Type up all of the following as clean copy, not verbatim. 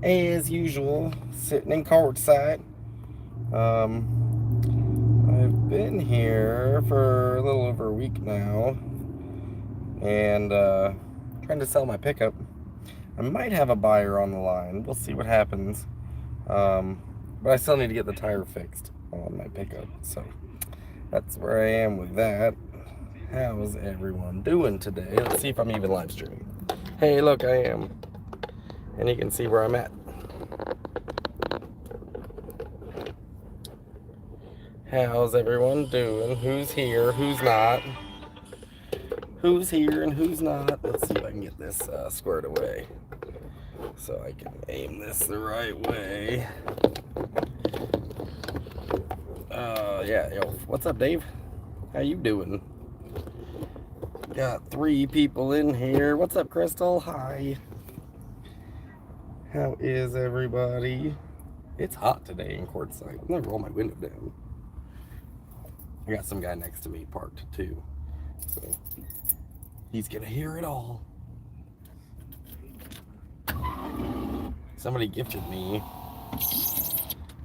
as usual, sitting in Quartzsite. I've been here for a little over a week now, and trying to sell my pickup. I might have a buyer on the line. We'll see what happens. Um, but I still need to get the tire fixed on my pickup, so that's where I am with that. How's everyone doing today? Let's see if I'm even live streaming. Hey, look, I am. And you can see where I'm at. How's everyone doing? Who's here? Who's not? Who's here and who's not? Let's see if I can get this squared away so I can aim this the right way. Yeah, yo, what's up, Dave? How you doing? Got 3 people in here. What's up, Crystal? Hi. How is everybody? It's hot today in Quartzsite. I'm gonna roll my window down. I got some guy next to me parked too, so he's gonna hear it all. Somebody gifted me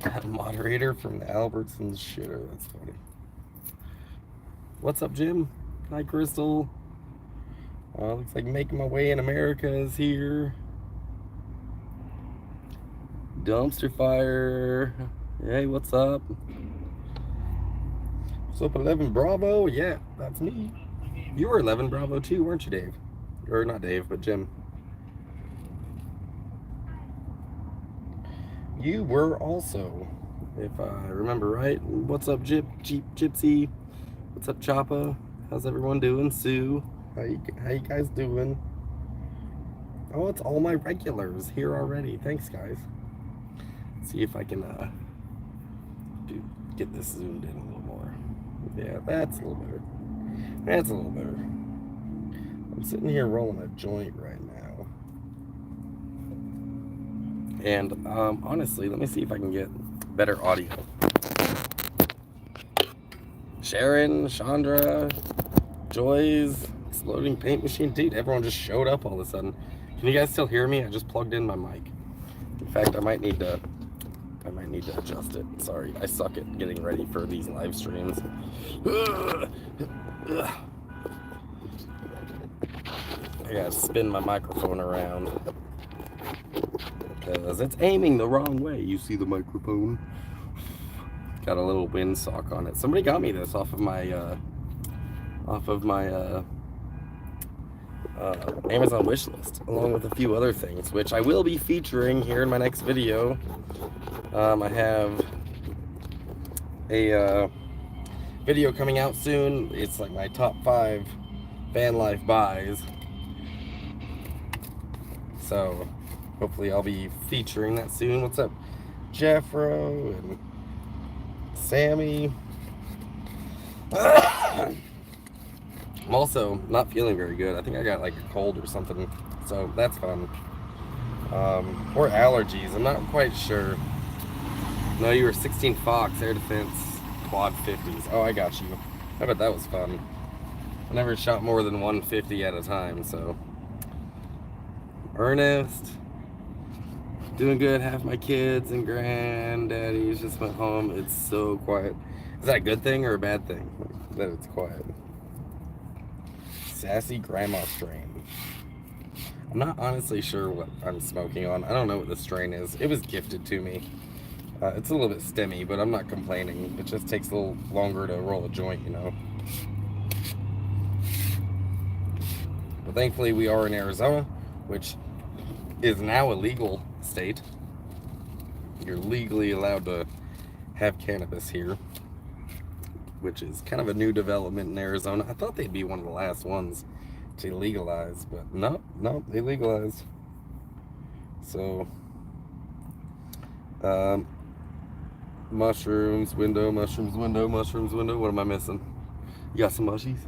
a moderator from the Albertsons shitter. That's funny. What's up, Jim? Hi, Crystal. Looks like Making My Way in America is here. Dumpster Fire. Hey, what's up? What's up, 11 Bravo? Yeah, that's me. You were 11 Bravo too, weren't you, Dave? Or not Dave, but Jim. You were also, if I remember right. What's up, Gypsy? What's up, Choppa? How's everyone doing? Sue, how you guys doing? Oh, it's all my regulars here already. Thanks, guys. Let's see if I can get this zoomed in a little more. Yeah, that's a little better. That's a little better. I'm sitting here rolling a joint right now. And honestly, let me see if I can get better audio. Sharon, Chandra, Joy's exploding paint machine. Dude, everyone just showed up all of a sudden. Can you guys still hear me? I just plugged in my mic. In fact, I might need to adjust it. Sorry, I suck at getting ready for these live streams. I gotta spin my microphone around because it's aiming the wrong way. You see the microphone? Got a little windsock on it. Somebody got me this off of my Amazon wish list, along with a few other things, which I will be featuring here in my next video. I have a video coming out soon. It's like my top 5 van life buys. So hopefully I'll be featuring that soon. What's up, Jeffro and Sammy? I'm also not feeling very good. I think I got like a cold or something, so that's fun. Or allergies, I'm not quite sure. No, you were 16 Fox, Air Defense, Quad 50s. Oh, I got you. I bet that was fun. I never shot more than 150 at a time, so. Ernest, doing good. Half my kids and granddaddies just went home. It's so quiet. Is that a good thing or a bad thing that it's quiet? Sassy Grandma strain. I'm not honestly sure what I'm smoking on. I don't know what the strain is. It was gifted to me. It's a little bit stemmy, but I'm not complaining. It just takes a little longer to roll a joint, you know. But thankfully we are in Arizona, which is now a legal state. You're legally allowed to have cannabis here, which is kind of a new development in Arizona. I thought they'd be one of the last ones to legalize, but no, they legalized. So, mushrooms, window, mushrooms, window, mushrooms, window. What am I missing? You got some mushies?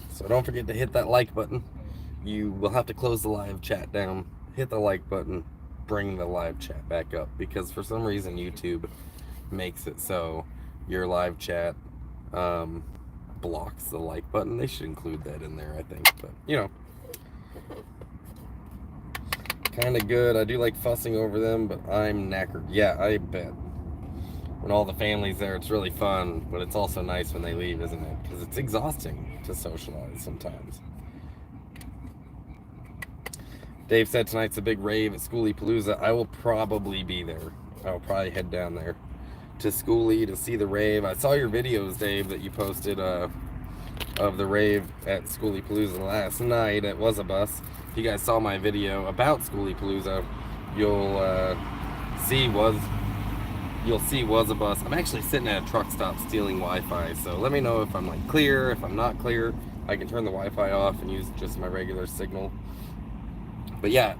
So don't forget to hit that like button. You will have to close the live chat down. Hit the like button. Bring the live chat back up, because for some reason YouTube makes it so your live chat blocks the like button. They should include that in there, I think. But, you know, kind of good. I do like fussing over them, but I'm knackered. Yeah, I bet. When all the family's there, it's really fun, but it's also nice when they leave, isn't it? Because it's exhausting to socialize sometimes. Dave said tonight's a big rave at Schoolie Palooza. I will probably be there. I will probably head down there to Schoolie to see the rave. I saw your videos, Dave, that you posted of the rave at Schoolie Palooza last night. It was a bus. If you guys saw my video about Schoolie Palooza, you'll see was a bus. I'm actually sitting at a truck stop stealing Wi-Fi, so let me know if I'm like clear. If I'm not clear, I can turn the Wi-Fi off and use just my regular signal. But yeah,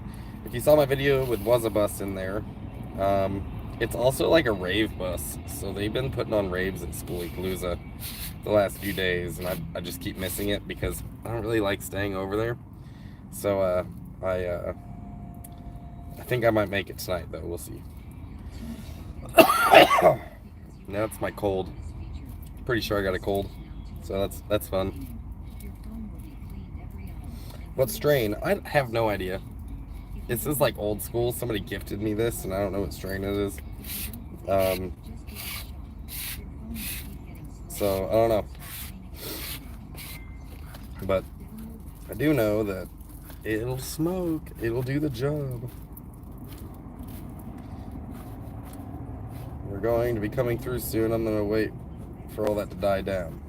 if you saw my video with was a bus in there, it's also like a rave bus. So they've been putting on raves at Schoolie Palooza the last few days, and I just keep missing it because I don't really like staying over there. So I think I might make it tonight, though. We'll see. Now it's my cold. Pretty sure I got a cold, so that's fun. What strain? I have no idea. This is like old school. Somebody gifted me this, and I don't know what strain it is. So I don't know, but I do know that it'll smoke. It'll do the job. We're going to be coming through soon. I'm gonna wait for all that to die down.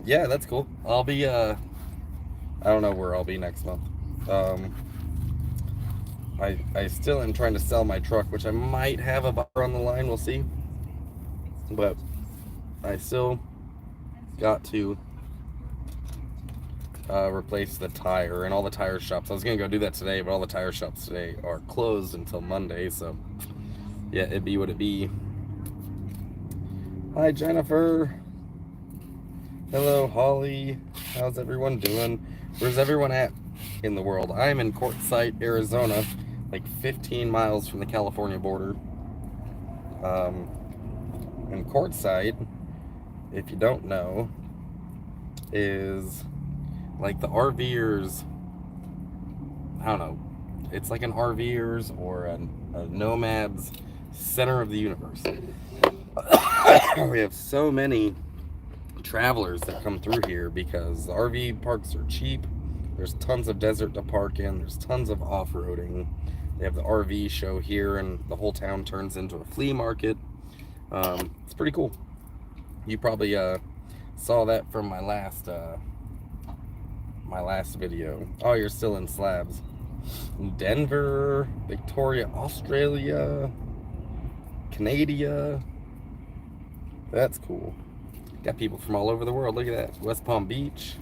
Yeah, that's cool. I'll be I don't know where I'll be next month. I still am trying to sell my truck, which I might have a buyer on the line. We'll see. But I still got to replace the tire and all the tire shops. I was gonna go do that today, but all the tire shops today are closed until Monday. So yeah, it be what it be. Hi, Jennifer. Hello, Holly. How's everyone doing? Where's everyone at in the world? I'm in Quartzsite, Arizona, like 15 miles from the California border. And Quartzsite, if you don't know, is like the RVers. I don't know. It's like an RVers or a nomad's center of the universe. We have so many travelers that come through here because the RV parks are cheap. There's tons of desert to park in. There's tons of off-roading. They have the RV show here, and the whole town turns into a flea market. It's pretty cool. You probably saw that from my last video. Oh, you're still in Slabs. Denver, Victoria, Australia, Canada. That's cool. Got people from all over the world. Look at that. West Palm Beach.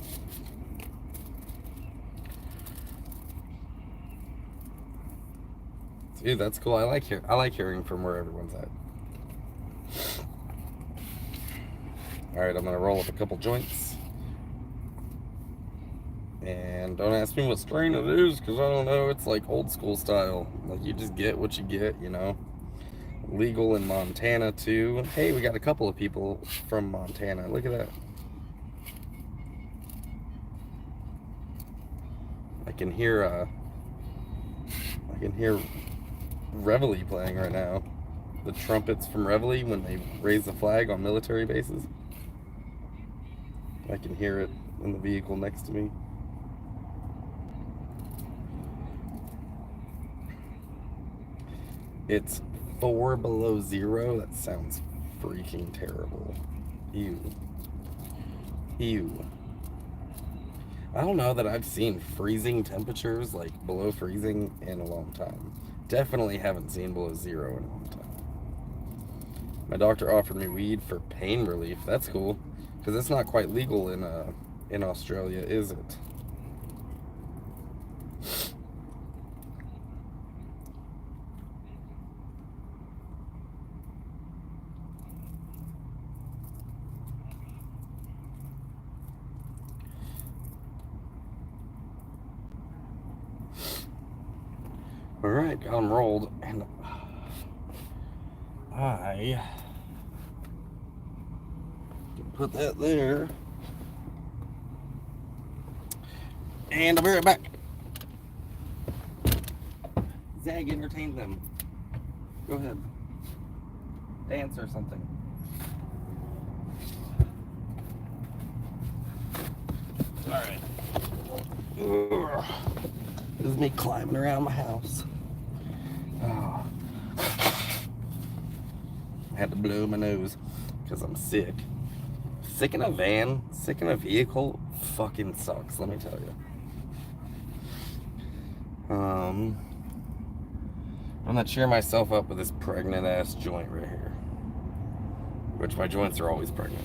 Dude, that's cool. I like hearing from where everyone's at. All right, I'm gonna roll up a couple joints. And don't ask me what strain it is, because I don't know. It's like old school style. Like, you just get what you get, you know. Legal in Montana, too. Hey, we got a couple of people from Montana. Look at that. I can hear Reveille playing right now. The trumpets from Reveille when they raise the flag on military bases. I can hear it in the vehicle next to me. It's 4 below zero. That sounds freaking terrible. Ew. Ew. I don't know that I've seen freezing temperatures, like below freezing, in a long time. Definitely haven't seen below zero in a long time. My doctor offered me weed for pain relief. That's cool, because it's not quite legal in Australia, is it? All right, got them rolled, and I can Put that there. And I'll be right back. Zag, entertain them. Go ahead. Dance or something. Alright. This is me climbing around my house. Oh. I had to blow my nose because I'm sick. Sick in a van, sick in a vehicle, fucking sucks, let me tell you. I'm gonna cheer myself up with this pregnant ass joint right here. Which my joints are always pregnant.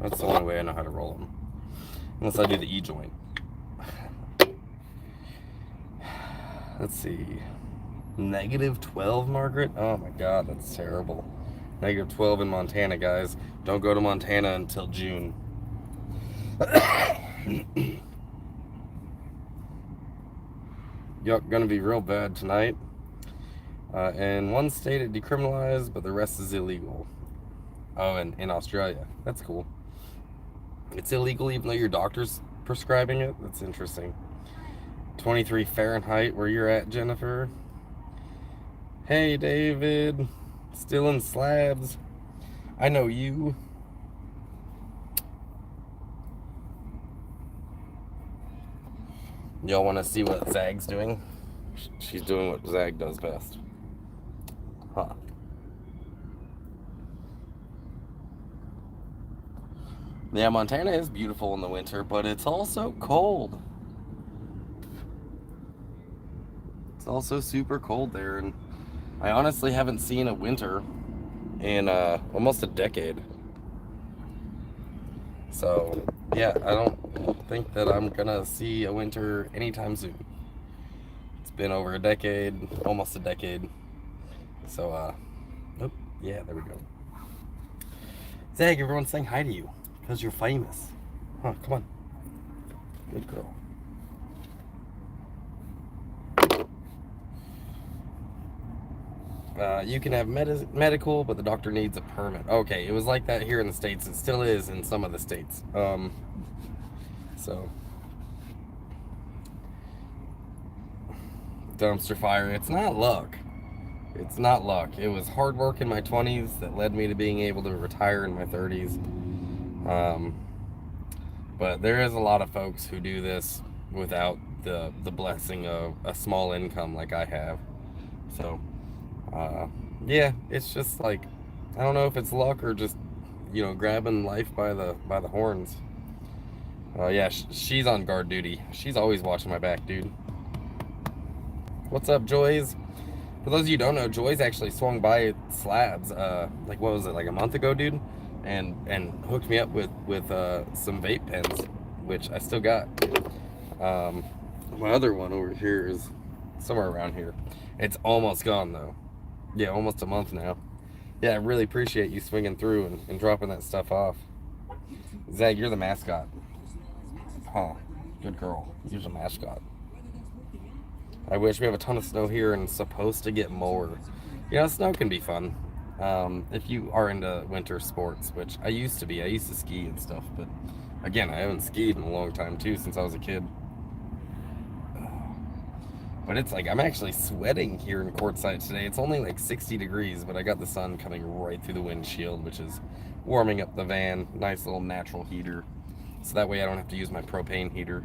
That's the only way I know how to roll them. Unless I do the E joint. Let's see. -12, Margaret? Oh my god, that's terrible. -12 in Montana, guys. Don't go to Montana until June. Yup, gonna be real bad tonight. In one state it decriminalized, but the rest is illegal. Oh, and in Australia. That's cool. It's illegal even though your doctor's prescribing it? That's interesting. 23 Fahrenheit, where you're at, Jennifer. Hey, David. Still in slabs. I know you. Y'all want to see what Zag's doing? She's doing what Zag does best. Huh. Yeah, Montana is beautiful in the winter, but it's also cold. It's also super cold there, and I honestly haven't seen a winter in almost a decade. So, yeah, I don't think that I'm gonna see a winter anytime soon. It's been over a decade, almost a decade. So, oh, yeah, there we go. Zag, everyone's saying hi to you because you're famous. Huh, come on. Good girl. You can have medical, but the doctor needs a permit. Okay, it was like that here in the States. It still is in some of the states. So, dumpster fire. It's not luck. It's not luck. It was hard work in my 20s that led me to being able to retire in my 30s. But there is a lot of folks who do this without the blessing of a small income like I have. So, yeah, it's just like, I don't know if it's luck or just, you know, grabbing life by the horns. Yeah, she's on guard duty. She's always watching my back, dude. What's up, Joys? For those of you who don't know, Joy's actually swung by Slabs, like, what was it, like a month ago, dude? And hooked me up with some vape pens, which I still got. My other one over here is somewhere around here. It's almost gone, though. Yeah, almost a month now. Yeah, I really appreciate you swinging through and dropping that stuff off. Zag, you're the mascot. Huh. Good girl. You're the mascot. I wish we have a ton of snow here and it's supposed to get more. You know, snow can be fun. If you are into winter sports, which I used to be. I used to ski and stuff, but again, I haven't skied in a long time too, since I was a kid. But it's like, I'm actually sweating here in Quartzsite today. It's only like 60 degrees, but I got the sun coming right through the windshield, which is warming up the van. Nice little natural heater. So that way I don't have to use my propane heater.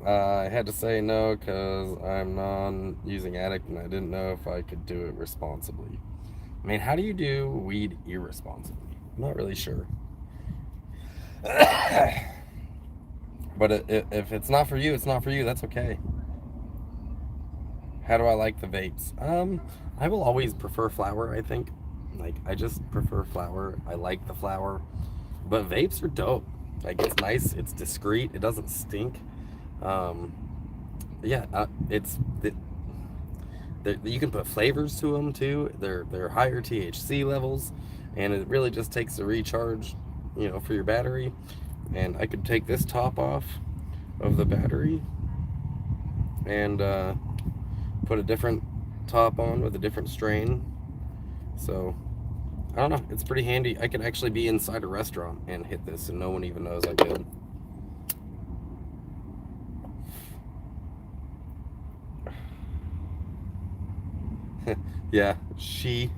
I had to say no because I'm non-using addict and I didn't know if I could do it responsibly. I mean, how do you do weed irresponsibly? I'm not really sure. But if it's not for you, it's not for you. That's okay. How do I like the vapes? I will always prefer flower, I think. Like, I just prefer flower. I like the flower. But vapes are dope. Like, it's nice. It's discreet. It doesn't stink. Yeah, you can put flavors to them, too. They're higher THC levels. And it really just takes a recharge, you know, for your battery. And I could take this top off of the battery and put a different top on with a different strain So, I don't know. It's pretty handy. I could actually be inside a restaurant and hit this and no one even knows I did. Yeah, she's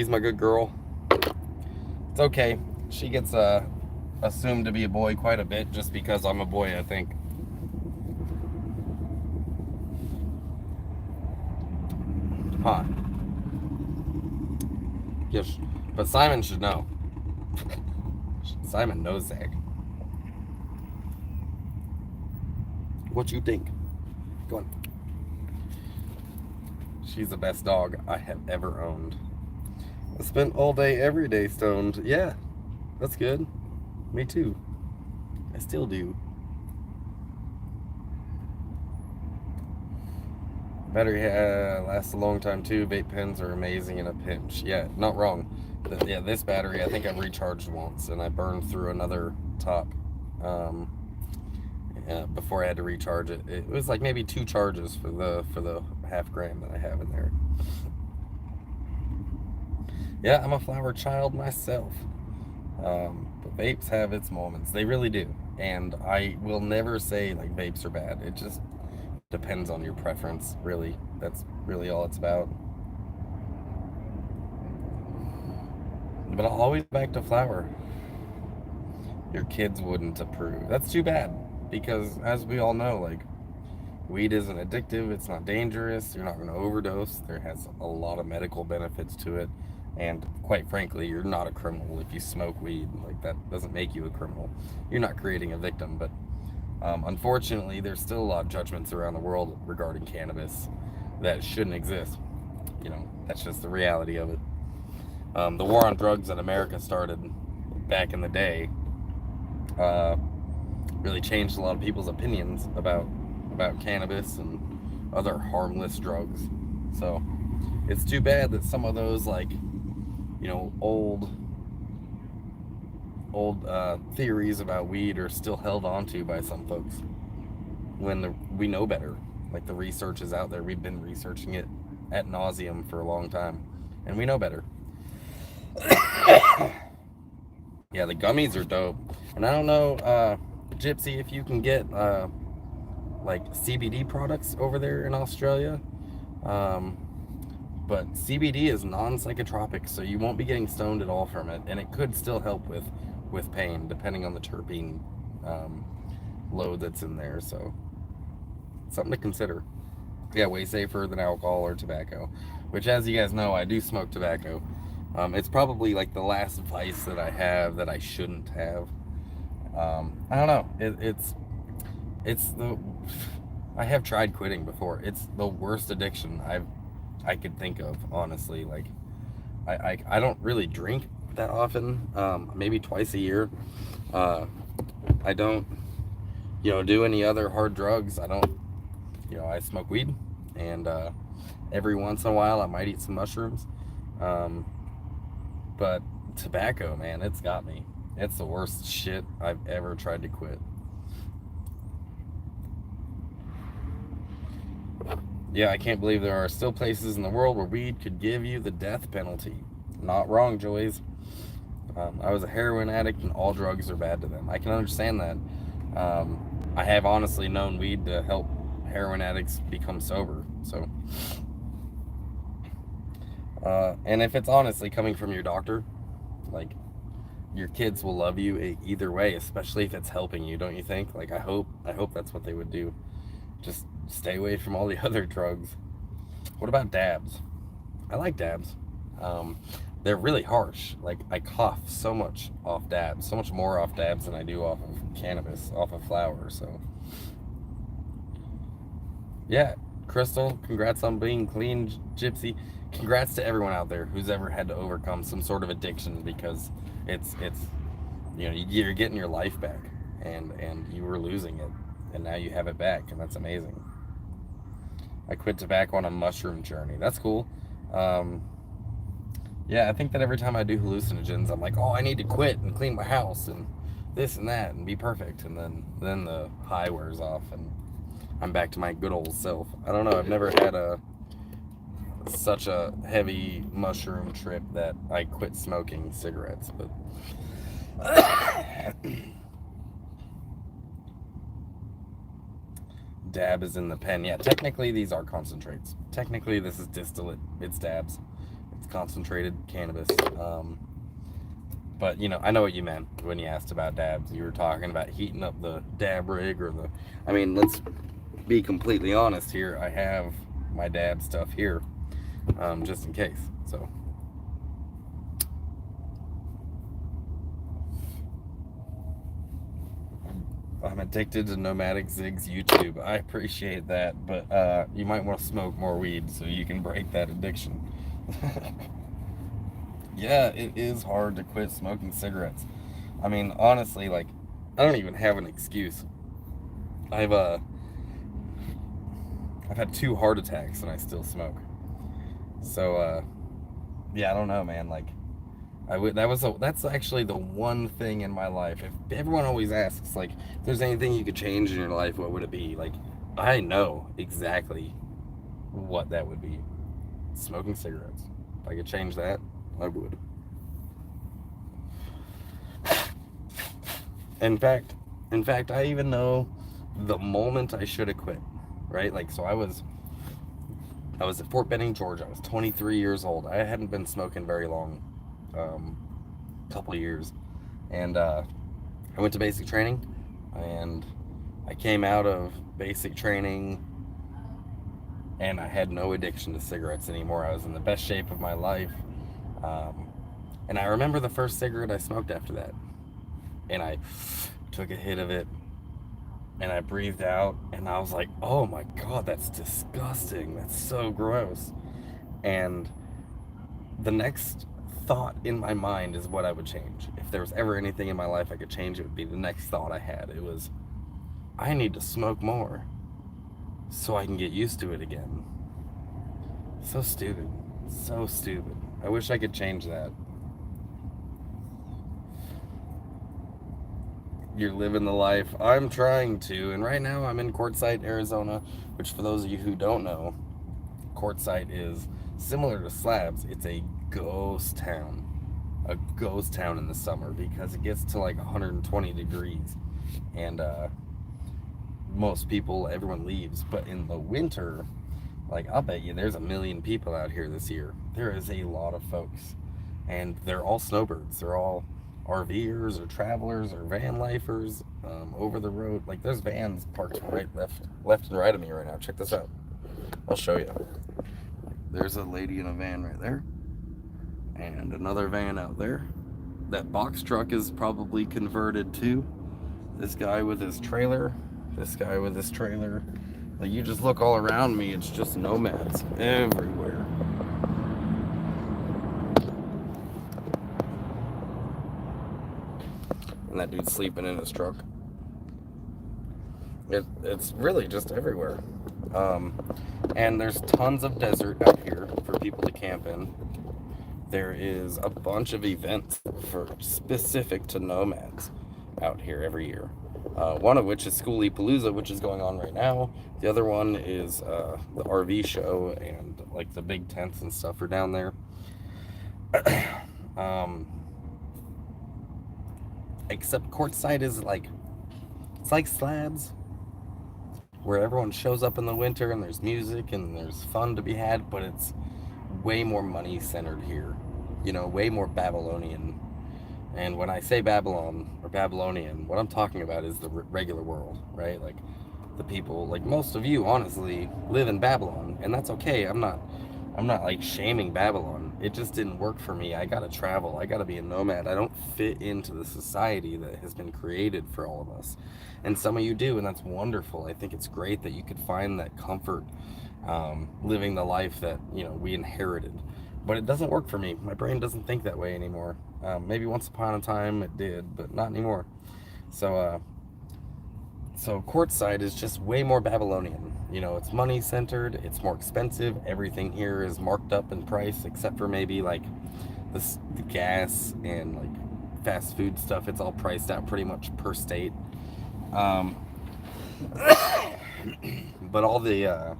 my good girl. It's okay. She gets assumed to be a boy quite a bit just because I'm a boy, I think. Huh. Yes, but Simon should know. Simon knows that. What you think? Go on. She's the best dog I have ever owned. I spent all day, every day stoned. Yeah, that's good. Me too. I still do. Battery lasts a long time too. Vape pens are amazing in a pinch. Yeah, not wrong. Yeah, this battery I think I've recharged once, and I burned through another top before I had to recharge it. It was like maybe 2 charges for the half gram that I have in there. Yeah, I'm a flower child myself. But vapes have its moments. They really do. And I will never say like vapes are bad. It just depends on your preference, really. That's really all it's about. But I'll always back to flower. Your kids wouldn't approve. That's too bad. Because as we all know, like, weed isn't addictive, it's not dangerous, you're not going to overdose. There has a lot of medical benefits to it. And quite frankly, you're not a criminal if you smoke weed. Like, that doesn't make you a criminal. You're not creating a victim. But unfortunately, there's still a lot of judgments around the world regarding cannabis that shouldn't exist. You know, that's just the reality of it. The war on drugs in America started back in the day. Really changed a lot of people's opinions about cannabis and other harmless drugs. So it's too bad that some of those, like, you know, old theories about weed are still held onto by some folks when we know better. Like, the research is out there. We've been researching it ad nauseum for a long time, and we know better. Yeah, the gummies are dope. And I don't know, Gypsy, if you can get like CBD products over there in Australia. But CBD is non-psychotropic, so you won't be getting stoned at all from it, and it could still help with pain, depending on the terpene load that's in there. So something to consider. Yeah, way safer than alcohol or tobacco, which, as you guys know, I do smoke tobacco. It's probably like the last vice that I have that I shouldn't have. I don't know. It's the I have tried quitting before. It's the worst addiction I could think of, honestly. Like, I don't really drink that often. Maybe twice a year. I don't, do any other hard drugs. I don't, I smoke weed, and every once in a while I might eat some mushrooms. But tobacco, man, it's got me. It's the worst shit I've ever tried to quit. Yeah, I can't believe there are still places in the world where weed could give you the death penalty. Not wrong, Joys. I was a heroin addict, and all drugs are bad to them. I can understand that. I have honestly known weed to help heroin addicts become sober. So, and if it's honestly coming from your doctor, like, your kids will love you either way, especially if it's helping you, don't you think? Like, I hope that's what they would do. Just stay away from all the other drugs. What about dabs? I like dabs. They're really harsh. Like, I cough so much off dabs, so much more off dabs than I do off of cannabis, off of flower. So, yeah, Crystal, congrats on being clean, Gypsy. Congrats to everyone out there who's ever had to overcome some sort of addiction, because it's you're getting your life back, and you were losing it, and now you have it back, and that's amazing. I quit tobacco on a mushroom journey. That's cool. Yeah, I think that every time I do hallucinogens, I'm like, oh, I need to quit and clean my house and this and that and be perfect, and then the high wears off and I'm back to my good old self. I don't know. I've never had such a heavy mushroom trip that I quit smoking cigarettes. But dab is in the pen. Yeah, technically these are concentrates. Technically this is distillate. It's dabs. It's concentrated cannabis. But, you know, I know what you meant when you asked about dabs. You were talking about heating up the dab rig or the... I mean, let's be completely honest here. I have my dab stuff here, just in case. So... I'm addicted to Nomadic Zig's YouTube. I appreciate that, but you might want to smoke more weed so you can break that addiction. Yeah, it is hard to quit smoking cigarettes. I mean, honestly, like, I don't even have an excuse. I've uh, I've had 2 heart attacks and I still smoke. So yeah, I don't know, man. Like, that's actually the one thing in my life. If everyone always asks, like, if there's anything you could change in your life, what would it be? Like, I know exactly what that would be. Smoking cigarettes. If I could change that, I would. In fact, I even know the moment I should have quit. Right? Like, so I was at Fort Benning, Georgia. I was 23 years old. I hadn't been smoking very long, couple of years, and I went to basic training, and I came out of basic training, and I had no addiction to cigarettes anymore. I was in the best shape of my life, and I remember the first cigarette I smoked after that, and I took a hit of it, and I breathed out, and I was like, oh my god, that's disgusting. That's so gross. And the next thought in my mind is what I would change. If there was ever anything in my life I could change, it would be the next thought I had. It was, I need to smoke more so I can get used to it again. So stupid. So stupid. I wish I could change that. You're living the life. I'm trying to, and right now I'm in Quartzsite, Arizona, which, for those of you who don't know, Quartzsite is similar to Slabs. It's a ghost town. A ghost town in the summer because it gets to like 120 degrees, and most people, everyone leaves. But in the winter, like, I'll bet you there's 1 million people out here this year. There is a lot of folks, and they're all snowbirds. They're all RVers or travelers or van lifers, over the road. Like, there's vans parked right, left and right of me right now. Check this out. I'll show you. There's a lady in a van right there, and another van out there. That box truck is probably converted too. This guy with his trailer. This guy with his trailer. Like, you just look all around me, it's just nomads everywhere. And that dude's sleeping in his truck. It's really just everywhere. And there's tons of desert out here for people to camp in. There is a bunch of events specific to nomads out here every year. One of which is Schoolie-Palooza, which is going on right now. The other one is the RV show, and like the big tents and stuff are down there. Except Quartzsite is like, it's like Slabs, where everyone shows up in the winter and there's music and there's fun to be had, but it's way more money centered here. You know, way more Babylonian. And when I say Babylon or Babylonian, what I'm talking about is the regular world, right? Like, the people, like most of you, honestly, live in Babylon, and that's okay. I'm not like shaming Babylon. It just didn't work for me. I gotta travel. I gotta be a nomad. I don't fit into the society that has been created for all of us. And some of you do, and that's wonderful. I think it's great that you could find that comfort, living the life that, you know, we inherited. But it doesn't work for me. My brain doesn't think that way anymore. Maybe once upon a time it did, but not anymore. So Quartzsite is just way more Babylonian. You know, it's money centered, it's more expensive. Everything here is marked up in price, except for maybe like the gas and like fast food stuff. It's all priced out pretty much per state. But all the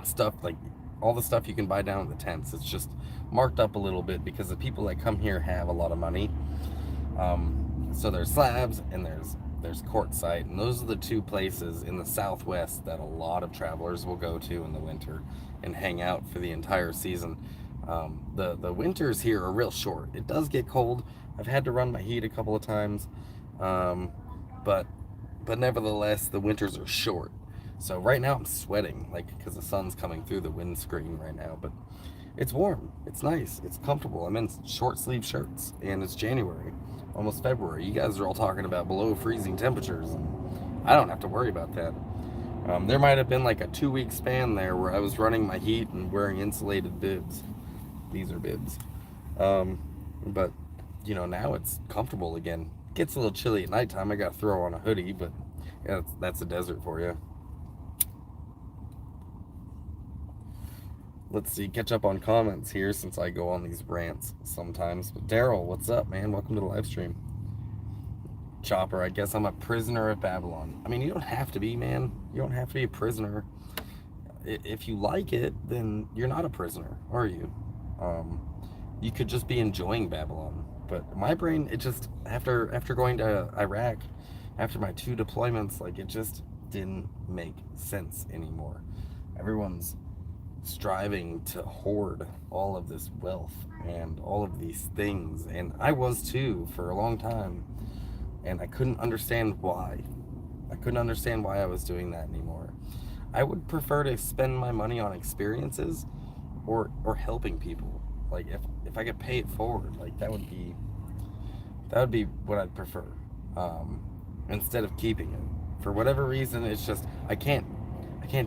stuff like all the stuff you can buy down at the tents. It's just marked up a little bit because the people that come here have a lot of money. So there's Slabs and there's Quartzsite, and those are the two places in the Southwest that a lot of travelers will go to in the winter and hang out for the entire season. The winters here are real short. It does get cold. I've had to run my heat a couple of times, but nevertheless, the winters are short. So right now I'm sweating, like, because the sun's coming through the windscreen right now, but it's warm, it's nice, it's comfortable. I'm in short sleeve shirts, and it's January, almost February. You guys are all talking about below freezing temperatures, and I don't have to worry about that. There might have been like a 2-week span there where I was running my heat and wearing insulated bibs. These are bibs. But, you know, now it's comfortable again. It gets a little chilly at nighttime. I got to throw on a hoodie, but yeah, that's the desert for you. Let's see, catch up on comments here since I go on these rants sometimes. But Daryl, what's up, man? Welcome to the live stream. Chopper, I guess I'm a prisoner of Babylon. I mean, you don't have to be, man. You don't have to be a prisoner. If you like it, then you're not a prisoner, are you? You could just be enjoying Babylon. But my brain, it just, after going to Iraq, after my 2 deployments, like, it just didn't make sense anymore. Everyone's striving to hoard all of this wealth and all of these things, and I was too for a long time, and I couldn't understand why. I couldn't understand why I was doing that anymore. I would prefer to spend my money on experiences or helping people. Like, if I could pay it forward, like, that would be what I'd prefer, instead of keeping it. For whatever reason, it's just I can't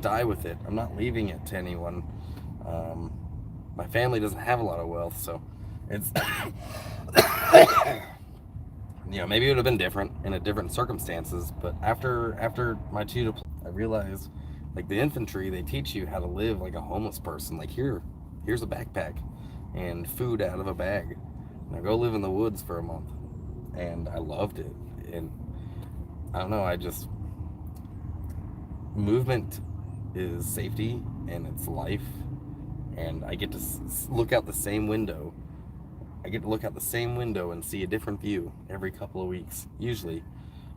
die with it. I'm not leaving it to anyone. My family doesn't have a lot of wealth, so it's you know, maybe it would have been different in a different circumstances. But after my 2 deployments, I realized, like, the infantry, they teach you how to live like a homeless person. Like, here's a backpack and food out of a bag. Now go live in the woods for a month. And I loved it. And I don't know, movement is safety and it's life, and I get to look out the same window. I get to look out the same window and see a different view every couple of weeks. Usually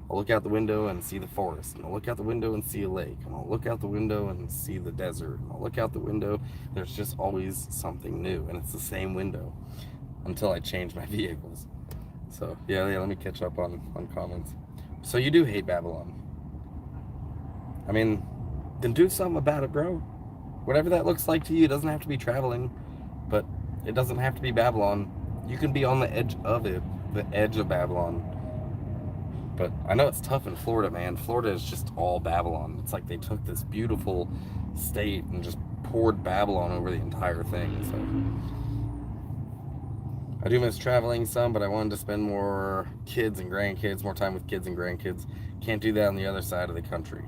I'll look out the window and see the forest, and I'll look out the window and see a lake, and I'll look out the window and see the desert, and I'll look out the window. There's just always something new, and it's the same window until I change my vehicles. So yeah, let me catch up on comments. So you do hate Babylon. I mean, then do something about it, bro. Whatever that looks like to you. It doesn't have to be traveling, but it doesn't have to be Babylon. You can be on the edge of it, the edge of Babylon. But I know it's tough in Florida, man. Florida is just all Babylon. It's like they took this beautiful state and just poured Babylon over the entire thing. So I do miss traveling some, but I wanted to spend more time with kids and grandkids. Can't do that on the other side of the country.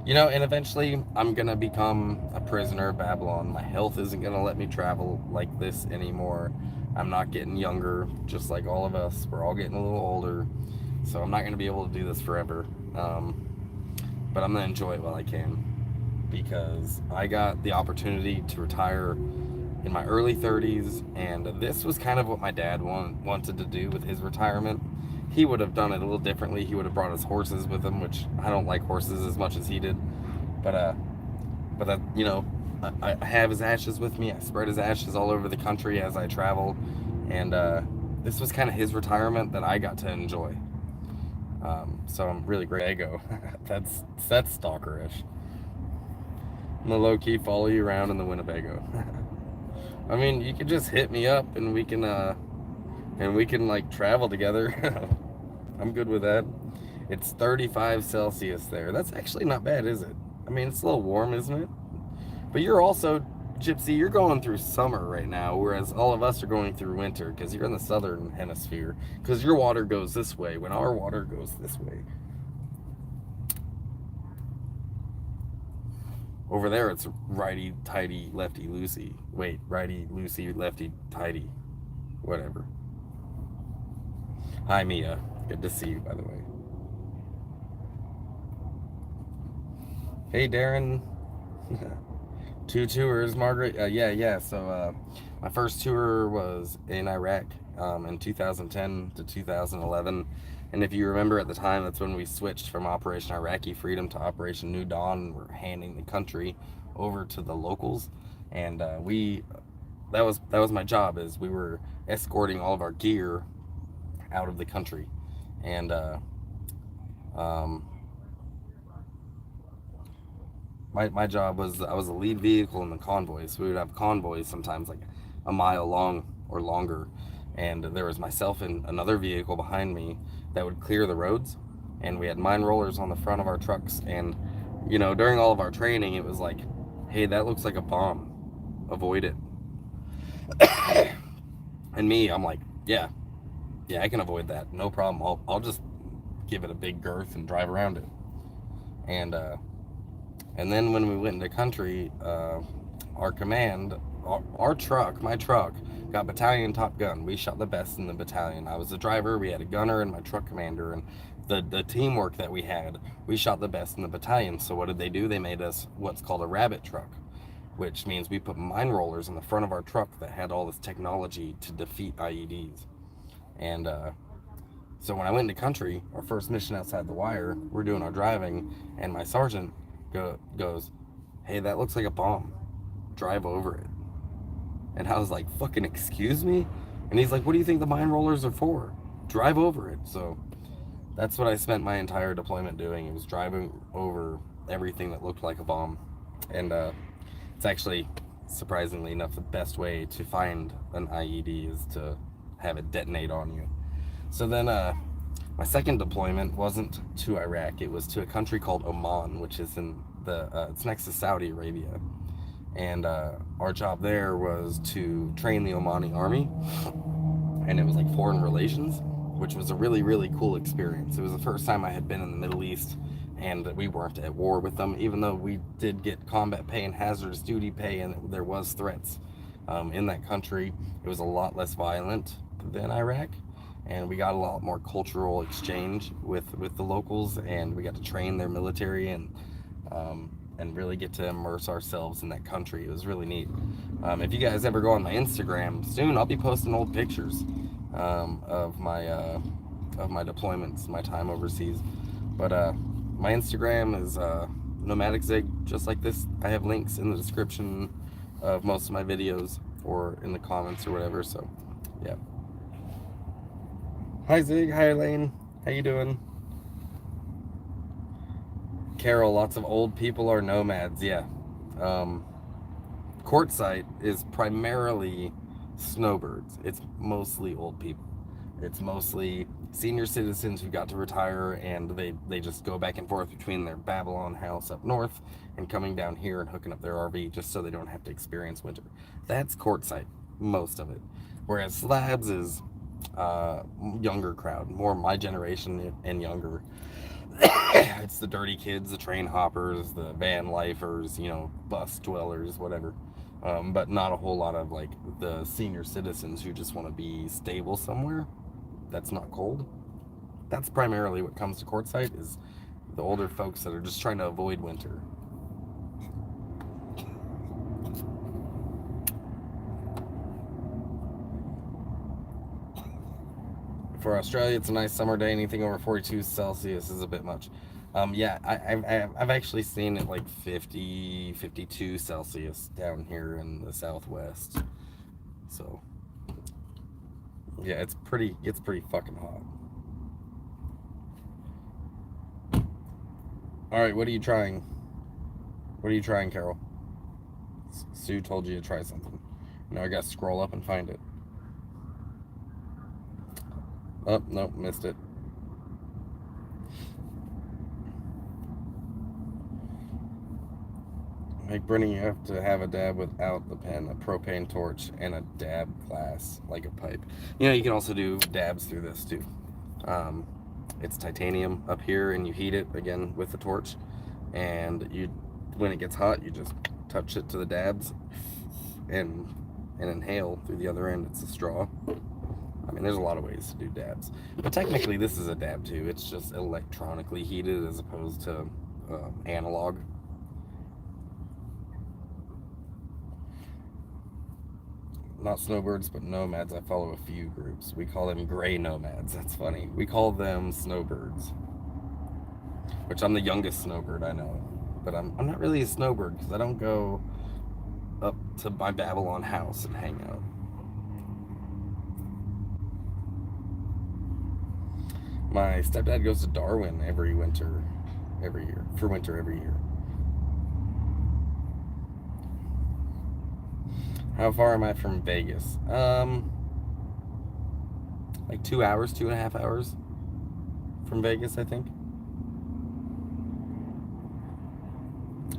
You know, and eventually I'm going to become a prisoner of Babylon. My health isn't going to let me travel like this anymore. I'm not getting younger, just like all of us. We're all getting a little older. So I'm not going to be able to do this forever. But I'm going to enjoy it while I can. Because I got the opportunity to retire in my early 30s. And this was kind of what my dad wanted to do with his retirement. He would have done it a little differently. He would have brought his horses with him, which I don't like horses as much as he did. But you know, I have his ashes with me. I spread his ashes all over the country as I travel. And this was kind of his retirement that I got to enjoy. So I'm really grateful. that's stalkerish. I'm gonna low-key follow you around in the Winnebago. I mean, you could just hit me up and we can like travel together. I'm good with that. It's 35 Celsius there. That's actually not bad, is it? I mean, it's a little warm, isn't it? But you're also, Gypsy, you're going through summer right now, whereas all of us are going through winter because you're in the southern hemisphere. Because your water goes this way when our water goes this way. Over there, it's righty tighty, lefty loosey. Wait, righty loosey, lefty tighty. Whatever. Hi, Mia. Good to see you, by the way. Hey, Darren. 2 tours, Margaret. Yeah. So my first tour was in Iraq in 2010 to 2011. And if you remember at the time, that's when we switched from Operation Iraqi Freedom to Operation New Dawn. We're handing the country over to the locals, and that was my job. Is we were escorting all of our gear out of the country, and um, my job was I was a lead vehicle in the convoy. So we would have convoys sometimes like a mile long or longer, and there was myself and another vehicle behind me that would clear the roads, and we had mine rollers on the front of our trucks. And during all of our training, it was like, hey, that looks like a bomb, avoid it. And me, I'm like, yeah, I can avoid that, no problem. I'll just give it a big girth and drive around it. And then when we went into country, our command, our truck, my truck, got battalion top gun. We shot the best in the battalion. I was the driver, we had a gunner and my truck commander, and the teamwork that we had, we shot the best in the battalion. So what did they do? They made us what's called a rabbit truck, which means we put mine rollers in the front of our truck that had all this technology to defeat IEDs. And so when I went into country, our first mission outside the wire, we're doing our driving, and my sergeant goes, hey, that looks like a bomb. Drive over it. And I was like, fucking excuse me? And he's like, what do you think the mine rollers are for? Drive over it. So that's what I spent my entire deployment doing. It was driving over everything that looked like a bomb. And it's actually, surprisingly enough, the best way to find an IED is to have it detonate on you. So then my second deployment wasn't to Iraq. It was to a country called Oman, which is in it's next to Saudi Arabia. And our job there was to train the Omani army, and it was like foreign relations, which was a really, really cool experience. It was the first time I had been in the Middle East, and we weren't at war with them, even though we did get combat pay and hazardous duty pay, and there was threats in that country. It was a lot less violent than Iraq, and we got a lot more cultural exchange with the locals, and we got to train their military and really get to immerse ourselves in that country. It was really neat. If you guys ever go on my Instagram soon, I'll be posting old pictures of my deployments, my time overseas. But my Instagram is Nomadic Zig, just like this. I have links in the description of most of my videos or in the comments or whatever. So yeah. Hi Zig, hi Elaine, how you doing? Carol, lots of old people are nomads. Yeah. Quartzsite is primarily snowbirds. It's mostly old people. It's mostly senior citizens who got to retire, and they just go back and forth between their Babylon house up north and coming down here and hooking up their RV just so they don't have to experience winter. That's Quartzsite, most of it. Whereas Slabs is younger crowd, more my generation and younger. It's the dirty kids, the train hoppers, the van lifers, bus dwellers, whatever. But not a whole lot of like the senior citizens who just want to be stable somewhere that's not cold. That's primarily what comes to Quartzsite, is the older folks that are just trying to avoid winter. For Australia, it's a nice summer day. Anything over 42 Celsius is a bit much. Yeah, I've actually seen it like 50, 52 Celsius down here in the Southwest. So, yeah, it's pretty fucking hot. All right, what are you trying? What are you trying, Carol? Sue told you to try something. Now I gotta scroll up and find it. Oh, no, missed it. Like Brittany, you have to have a dab without the pen, a propane torch, and a dab glass, like a pipe. You can also do dabs through this too. It's titanium up here, and you heat it again with the torch, and when it gets hot, you just touch it to the dabs and inhale through the other end. It's a straw. I mean, there's a lot of ways to do dabs, but technically this is a dab too. It's just electronically heated as opposed to analog. not snowbirds, but nomads. I follow a few groups. We call them gray nomads. That's funny. We call them snowbirds, which I'm the youngest snowbird I know. But I'm not really a snowbird because I don't go up to my Babylon house and hang out. My stepdad goes to Darwin every year. How far am I from Vegas? Like 2 hours, 2.5 hours from Vegas, I think.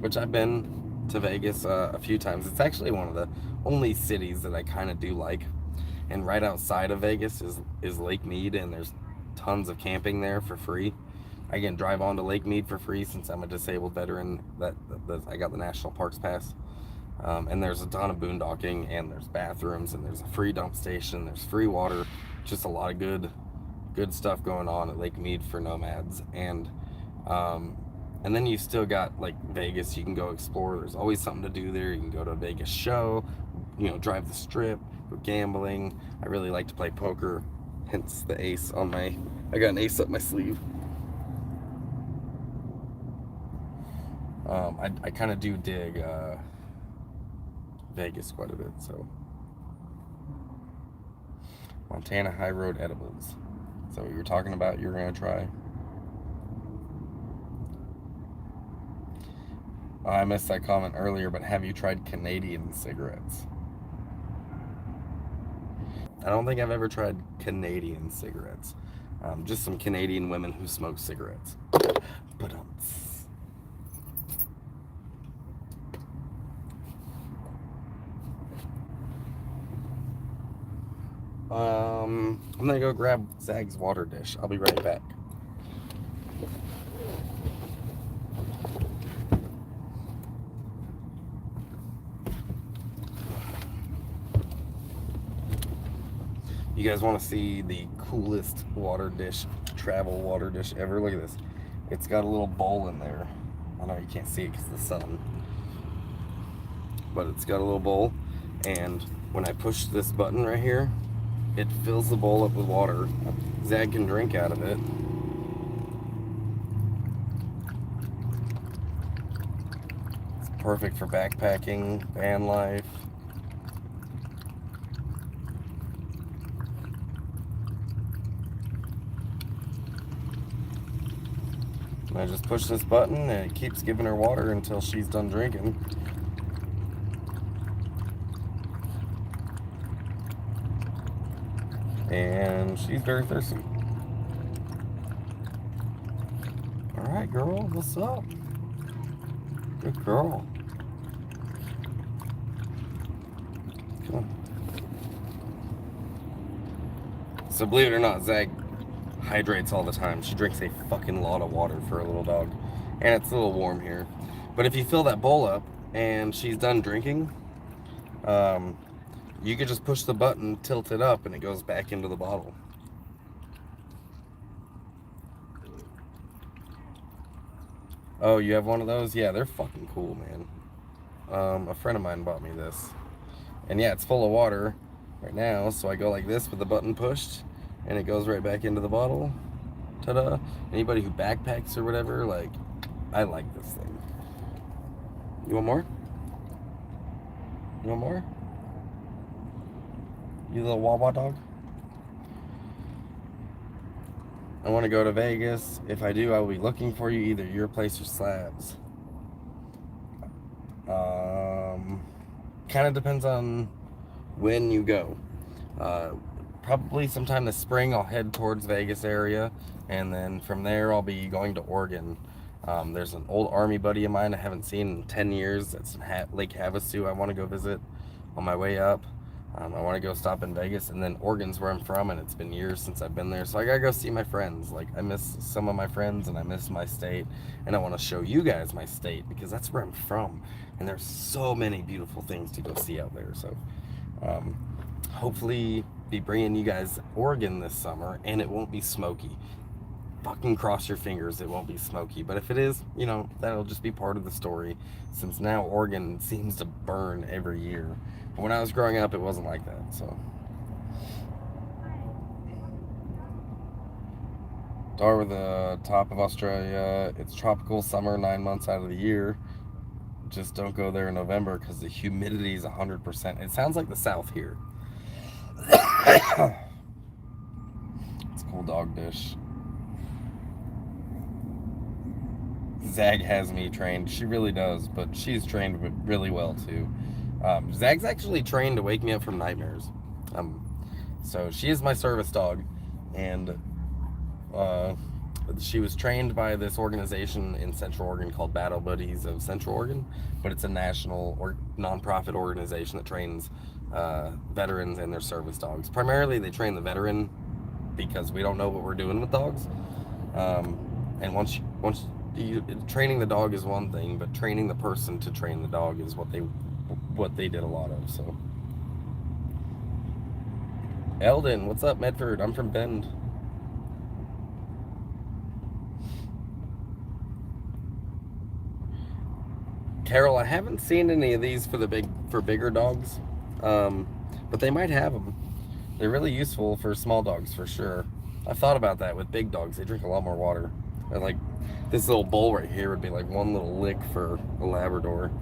Which I've been to Vegas a few times. It's actually one of the only cities that I kind of do like. And right outside of Vegas is Lake Mead, and there's tons of camping there for free. I can drive on to Lake Mead for free since I'm a disabled veteran. I got the National Parks Pass. And there's a ton of boondocking, and there's bathrooms, and there's a free dump station, there's free water, just a lot of good stuff going on at Lake Mead for nomads. And then you still got like Vegas, you can go explore. There's always something to do there. You can go to a Vegas show, drive the strip, go gambling. I really like to play poker, hence the ace on I got an ace up my sleeve. I kind of do dig Vegas quite a bit. So Montana High Road edibles. So what you're talking about, you're gonna try. I missed that comment earlier, but have you tried Canadian cigarettes? I don't think I've ever tried Canadian cigarettes. Just some Canadian women who smoke cigarettes. But I'm gonna go grab Zag's water dish. I'll be right back. You guys want to see the coolest travel water dish ever? Look at this. It's got a little bowl in there. I know you can't see it because of the sun. But it's got a little bowl, and when I push this button right here, it fills the bowl up with water. Zag can drink out of it. It's perfect for backpacking, van life. And I just push this button and it keeps giving her water until she's done drinking. And she's very thirsty. Alright, girl, what's up? Good girl. Come on. So believe it or not, Zag hydrates all the time. She drinks a fucking lot of water for a little dog. And it's a little warm here. But if you fill that bowl up and she's done drinking, you could just push the button, tilt it up, and it goes back into the bottle. Oh, you have one of those? Yeah, they're fucking cool, man. A friend of mine bought me this. And yeah, it's full of water right now, so I go like this with the button pushed, and it goes right back into the bottle. Ta-da. Anybody who backpacks or whatever, like, I like this thing. You want more? You want more? You little Wawa dog? I want to go to Vegas. If I do, I will be looking for you, either your place or Slabs. Kind of depends on when you go. Probably sometime this spring I'll head towards Vegas area, and then from there I'll be going to Oregon. There's an old army buddy of mine I haven't seen in 10 years. That's in Lake Havasu. I want to go visit on my way up. I want to go stop in Vegas, and then Oregon's where I'm from, and it's been years since I've been there, so I gotta go see my friends. Like, I miss some of my friends, and I miss my state, and I want to show you guys my state, because that's where I'm from, and there's so many beautiful things to go see out there. So hopefully be bringing you guys Oregon this summer, and it won't be smoky. Fucking cross your fingers it won't be smoky, but if it is, that'll just be part of the story, since now Oregon seems to burn every year. But when I was growing up, it wasn't like that, so. Darwin, the top of Australia. It's tropical summer 9 months out of the year. Just don't go there in November because the humidity is 100%. It sounds like the South here. It's a cool dog dish. Zag has me trained. She really does, but she's trained really well too. Zag's actually trained to wake me up from nightmares. Um, so she is my service dog, and she was trained by this organization in Central Oregon called Battle Buddies of Central Oregon, but it's a national or nonprofit organization that trains veterans and their service dogs. Primarily, they train the veteran because we don't know what we're doing with dogs. And once training the dog is one thing, but training the person to train the dog is what they did a lot of. So, Eldon, what's up, Medford? I'm from Bend. Carol, I haven't seen any of these for bigger dogs, but they might have them. They're really useful for small dogs for sure. I've thought about that with big dogs. They drink a lot more water. And like this little bowl right here would be like one little lick for a Labrador.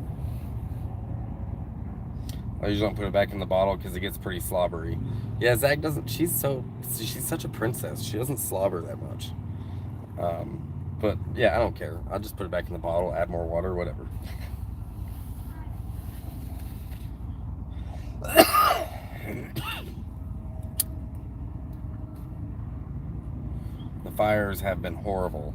I usually don't put it back in the bottle because it gets pretty slobbery. Yeah, Zag doesn't. She's such a princess. She doesn't slobber that much. But yeah, I don't care. I'll just put it back in the bottle, add more water, whatever. The fires have been horrible.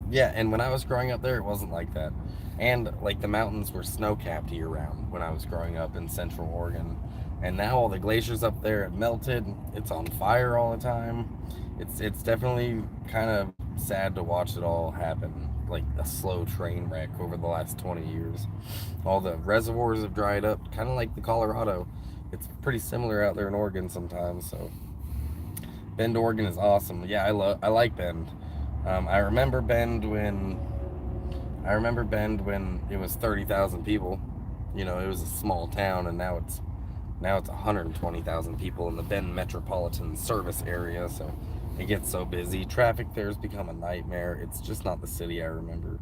Yeah, and when I was growing up there, it wasn't like that. And like the mountains were snow capped year round when I was growing up in Central Oregon. And now all the glaciers up there have melted. It's on fire all the time. It's definitely kind of sad to watch it all happen, like a slow train wreck over the last 20 years. All the reservoirs have dried up, kind of like the Colorado. It's pretty similar out there in Oregon sometimes. So Bend, Oregon is awesome. Yeah, I like Bend. I remember Bend when it was 30,000 people. You know, it was a small town, and now it's 120,000 people in the Bend metropolitan service area. So it gets so busy. Traffic there's become a nightmare. It's just not the city I remember.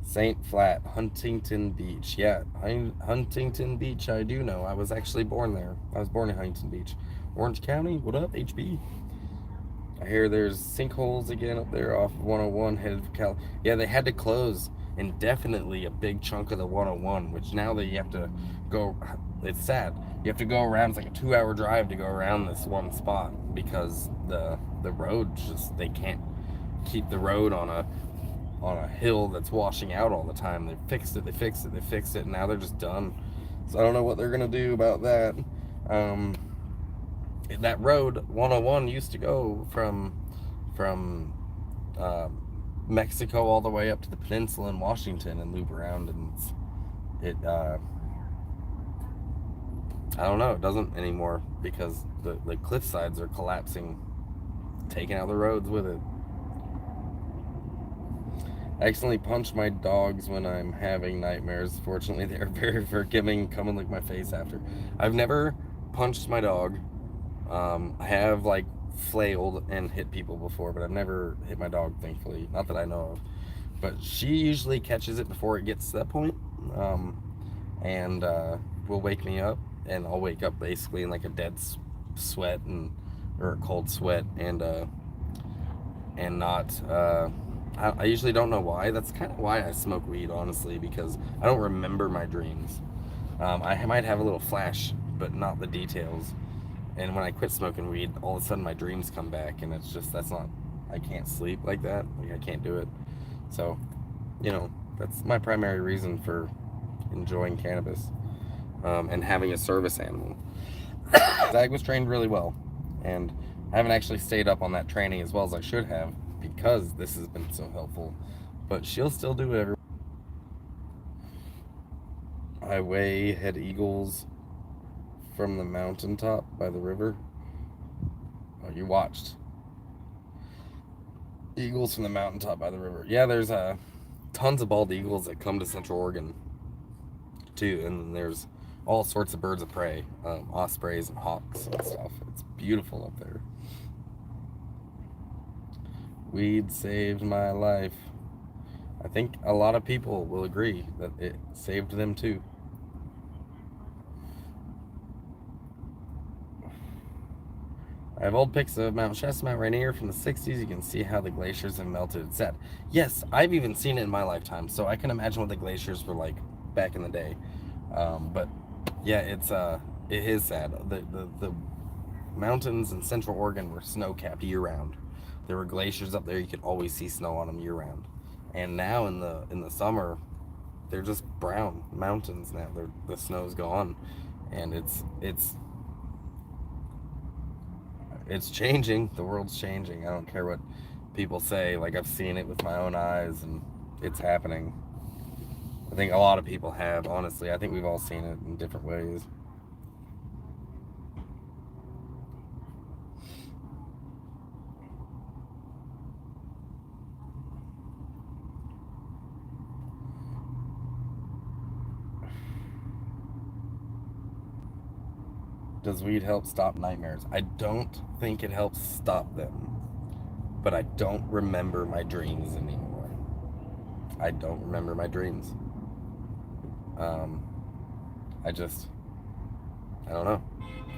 St. Flat, Huntington Beach. Yeah, Huntington Beach, I do know. I was actually born there. I was born in Huntington Beach. Orange County, what up, HB? I hear there's sinkholes again up there off 101 headed for Cal. Yeah, they had to close indefinitely a big chunk of the 101, which now that you have to go, it's sad. You have to go around, it's like a 2-hour drive to go around this one spot because the road just, they can't keep the road on a hill that's washing out all the time. They fixed it, and now they're just done. So I don't know what they're gonna do about that. That road 101 used to go from Mexico all the way up to the peninsula in Washington and loop around, and I don't know, it doesn't anymore because the cliff sides are collapsing, taking out the roads with it. I accidentally punch my dogs when I'm having nightmares. Fortunately, they are very forgiving. Come and lick my face after. I've never punched my dog. I have like flailed and hit people before, but I've never hit my dog, thankfully. Not that I know of. But she usually catches it before it gets to that point, and will wake me up, and I'll wake up basically in like a dead sweat or a cold sweat, and not. I usually don't know why. That's kind of why I smoke weed, honestly, because I don't remember my dreams. I might have a little flash, but not the details. And when I quit smoking weed, all of a sudden my dreams come back, and I can't sleep like that. Like, I can't do it. So, that's my primary reason for enjoying cannabis, and having a service animal. Zag was trained really well, and I haven't actually stayed up on that training as well as I should have because this has been so helpful. But she'll still do it. I weigh head eagles from the mountaintop by the river. Oh, you watched eagles from the mountaintop by the river. Yeah, there's tons of bald eagles that come to Central Oregon too, and there's all sorts of birds of prey, ospreys and hawks and stuff. It's beautiful up there. Weed saved my life. I think a lot of people will agree that it saved them too. I have old pics of Mount Shasta, Mount Rainier from the 60s. You can see how the glaciers have melted. It's sad. Yes, I've even seen it in my lifetime, so I can imagine what the glaciers were like back in the day. But yeah, it is sad. The mountains in Central Oregon were snow-capped year-round. There were glaciers up there. You could always see snow on them year-round. And now in the summer, they're just brown mountains now. The snow's gone, and it's changing. The world's changing. I don't care what people say. Like, I've seen it with my own eyes, and it's happening. I think a lot of people have, honestly. I think we've all seen it in different ways. Does weed help stop nightmares? I don't think it helps stop them, but I don't remember my dreams anymore. I don't remember my dreams. Um, I don't know.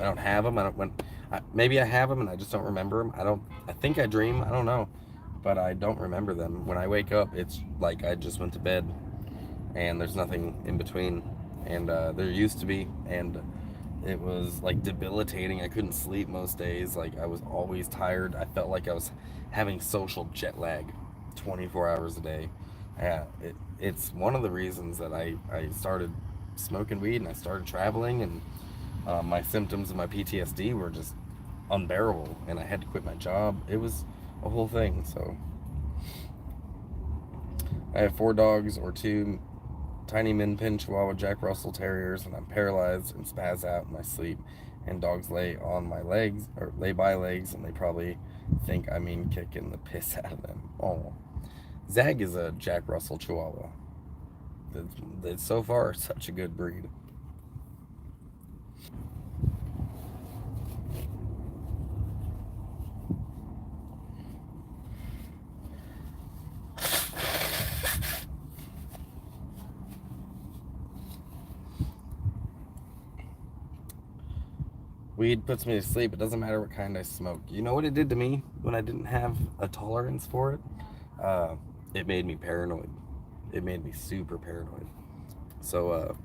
I don't have them. Maybe I have them and I just don't remember them. I think I dream. I don't know, but I don't remember them. When I wake up, it's like I just went to bed, and there's nothing in between. And there used to be, and it was like debilitating. I couldn't sleep most days. Like, I was always tired. I felt like I was having social jet lag 24 hours a day. Yeah, it's one of the reasons that I started smoking weed and I started traveling, and my symptoms of my PTSD were just unbearable, and I had to quit my job. It was a whole thing. So I have 4 dogs, or 2 tiny Min Pin Chihuahua Jack Russell Terriers, and I'm paralyzed and spaz out in my sleep, and dogs lay on my legs, or lay by legs, and they probably think I mean kicking the piss out of them. Oh, Zag is a Jack Russell Chihuahua. It's so far such a good breed. Weed puts me to sleep. It doesn't matter what kind I smoke. You know what it did to me when I didn't have a tolerance for it? It made me paranoid. It made me super paranoid. So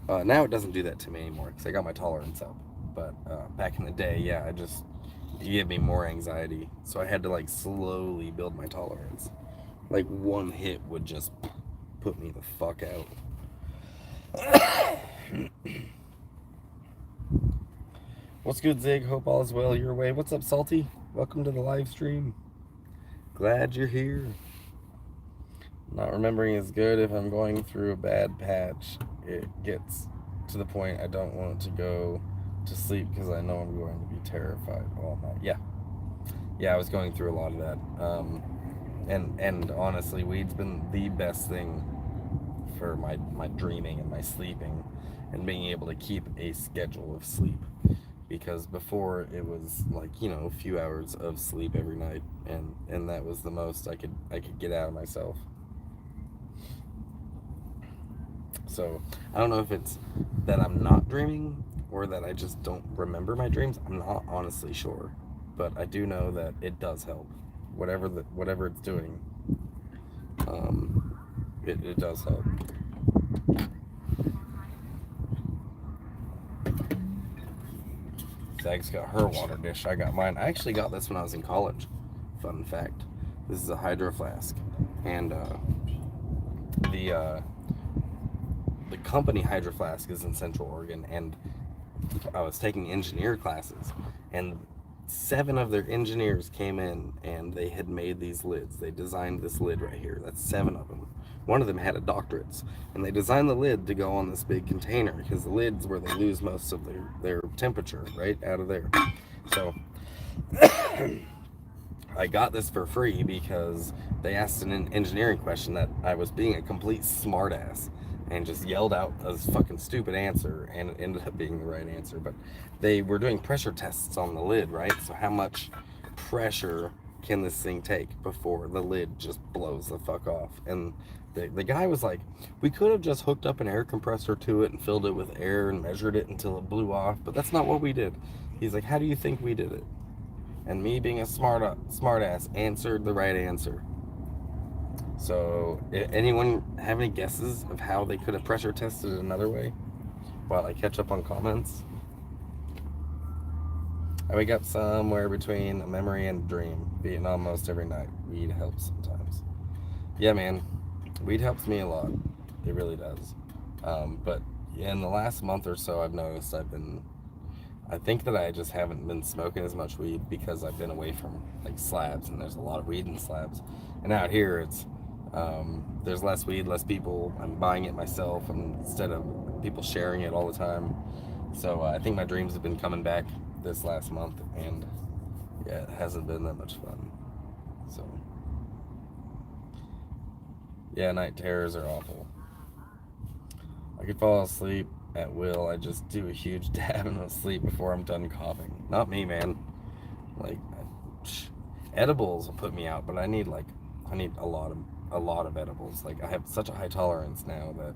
now it doesn't do that to me anymore because I got my tolerance up. But back in the day, yeah, it gave me more anxiety. So I had to like slowly build my tolerance. Like, one hit would just put me the fuck out. What's good, Zig? Hope all is well your way. What's up, Salty? Welcome to the live stream. Glad you're here. Not remembering is good if I'm going through a bad patch. It gets to the point I don't want to go to sleep because I know I'm going to be terrified all night. Yeah, I was going through a lot of that. And honestly, weed's been the best thing for my dreaming and my sleeping and being able to keep a schedule of sleep. Because before, it was like, a few hours of sleep every night, and that was the most I could get out of myself. So I don't know if it's that I'm not dreaming or that I just don't remember my dreams. I'm not honestly sure, but I do know that it does help. Whatever it's doing, it does help. Zag's got her water dish. I got mine. I actually got this when I was in college. Fun fact. This is a hydro flask, and the company Hydro Flask is in Central Oregon, and I was taking engineer classes, and 7 of their engineers came in, and they had made these lids. They designed this lid right here. That's 7 of them. One of them had a doctorate, and they designed the lid to go on this big container because the lid's where they lose most of their temperature, right out of there. So I got this for free because they asked an engineering question that I was being a complete smartass. and just yelled out a fucking stupid answer, and it ended up being the right answer. But they were doing pressure tests on the lid, right? So how much pressure can this thing take before the lid just blows the fuck off? And the guy was like, we could have just hooked up an air compressor to it and filled it with air and measured it until it blew off, but that's not what we did. He's like, how do you think we did it? And me, being a smart ass, answered the right answer. So, anyone have any guesses of how they could have pressure tested it another way? While I catch up on comments. I wake up somewhere between a memory and a dream, beating almost every night. Weed helps sometimes. Yeah, man, weed helps me a lot. It really does. But in the last month or so, I've noticed I think that I just haven't been smoking as much weed because I've been away from like slabs, and there's a lot of weed in slabs. And out here, there's less weed, less people. I'm buying it myself instead of people sharing it all the time. So I think my dreams have been coming back this last month, and yeah, it hasn't been that much fun. So yeah, night terrors are awful. I could fall asleep at will. I just do a huge dab and I'll sleep before I'm done coughing. Not me, man. Like, edibles will put me out, but I need a lot of edibles. Like, I have such a high tolerance now that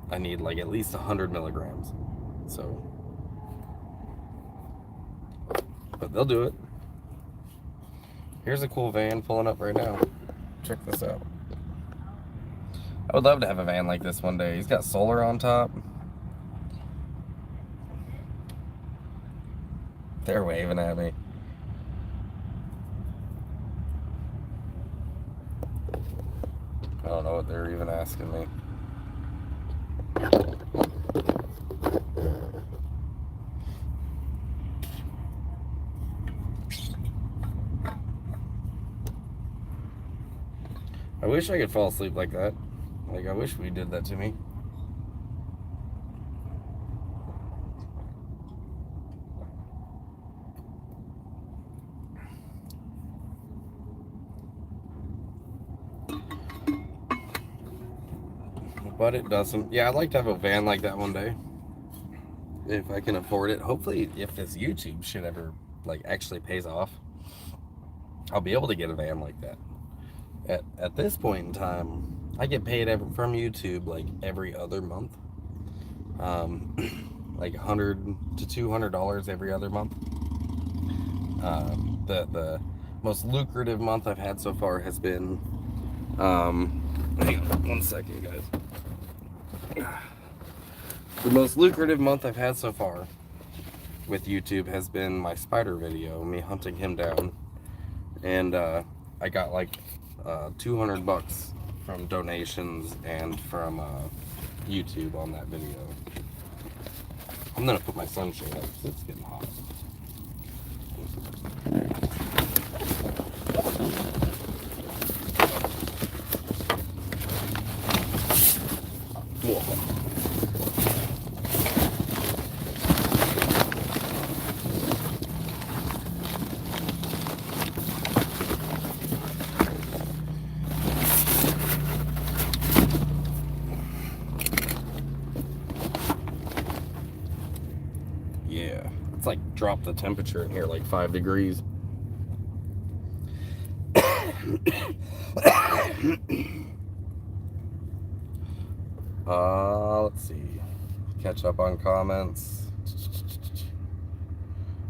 I need like at least 100 milligrams. So, but they'll do it. Here's a cool van pulling up right now. Check this out. I would love to have a van like this one day. He's got solar on top. They're waving at me. I don't know what they're even asking me. I wish I could fall asleep like that. Like, I wish we did that to me. But it doesn't. Yeah, I'd like to have a van like that one day, if I can afford it. Hopefully, if this YouTube shit ever like actually pays off, I'll be able to get a van like that. At this point in time, I get paid from YouTube like every other month, like $100 to $200 every other month. The most lucrative month I've had so far has been, hang on 1 second, guys. The most lucrative month I've had so far with YouTube has been my spider video, me hunting him down, and I got like $200 from donations and from YouTube on that video. I'm gonna put my sunshade up because it's getting hot. Whoa. Yeah, it's like dropped the temperature in here like 5 degrees. Let's see. Catch up on comments.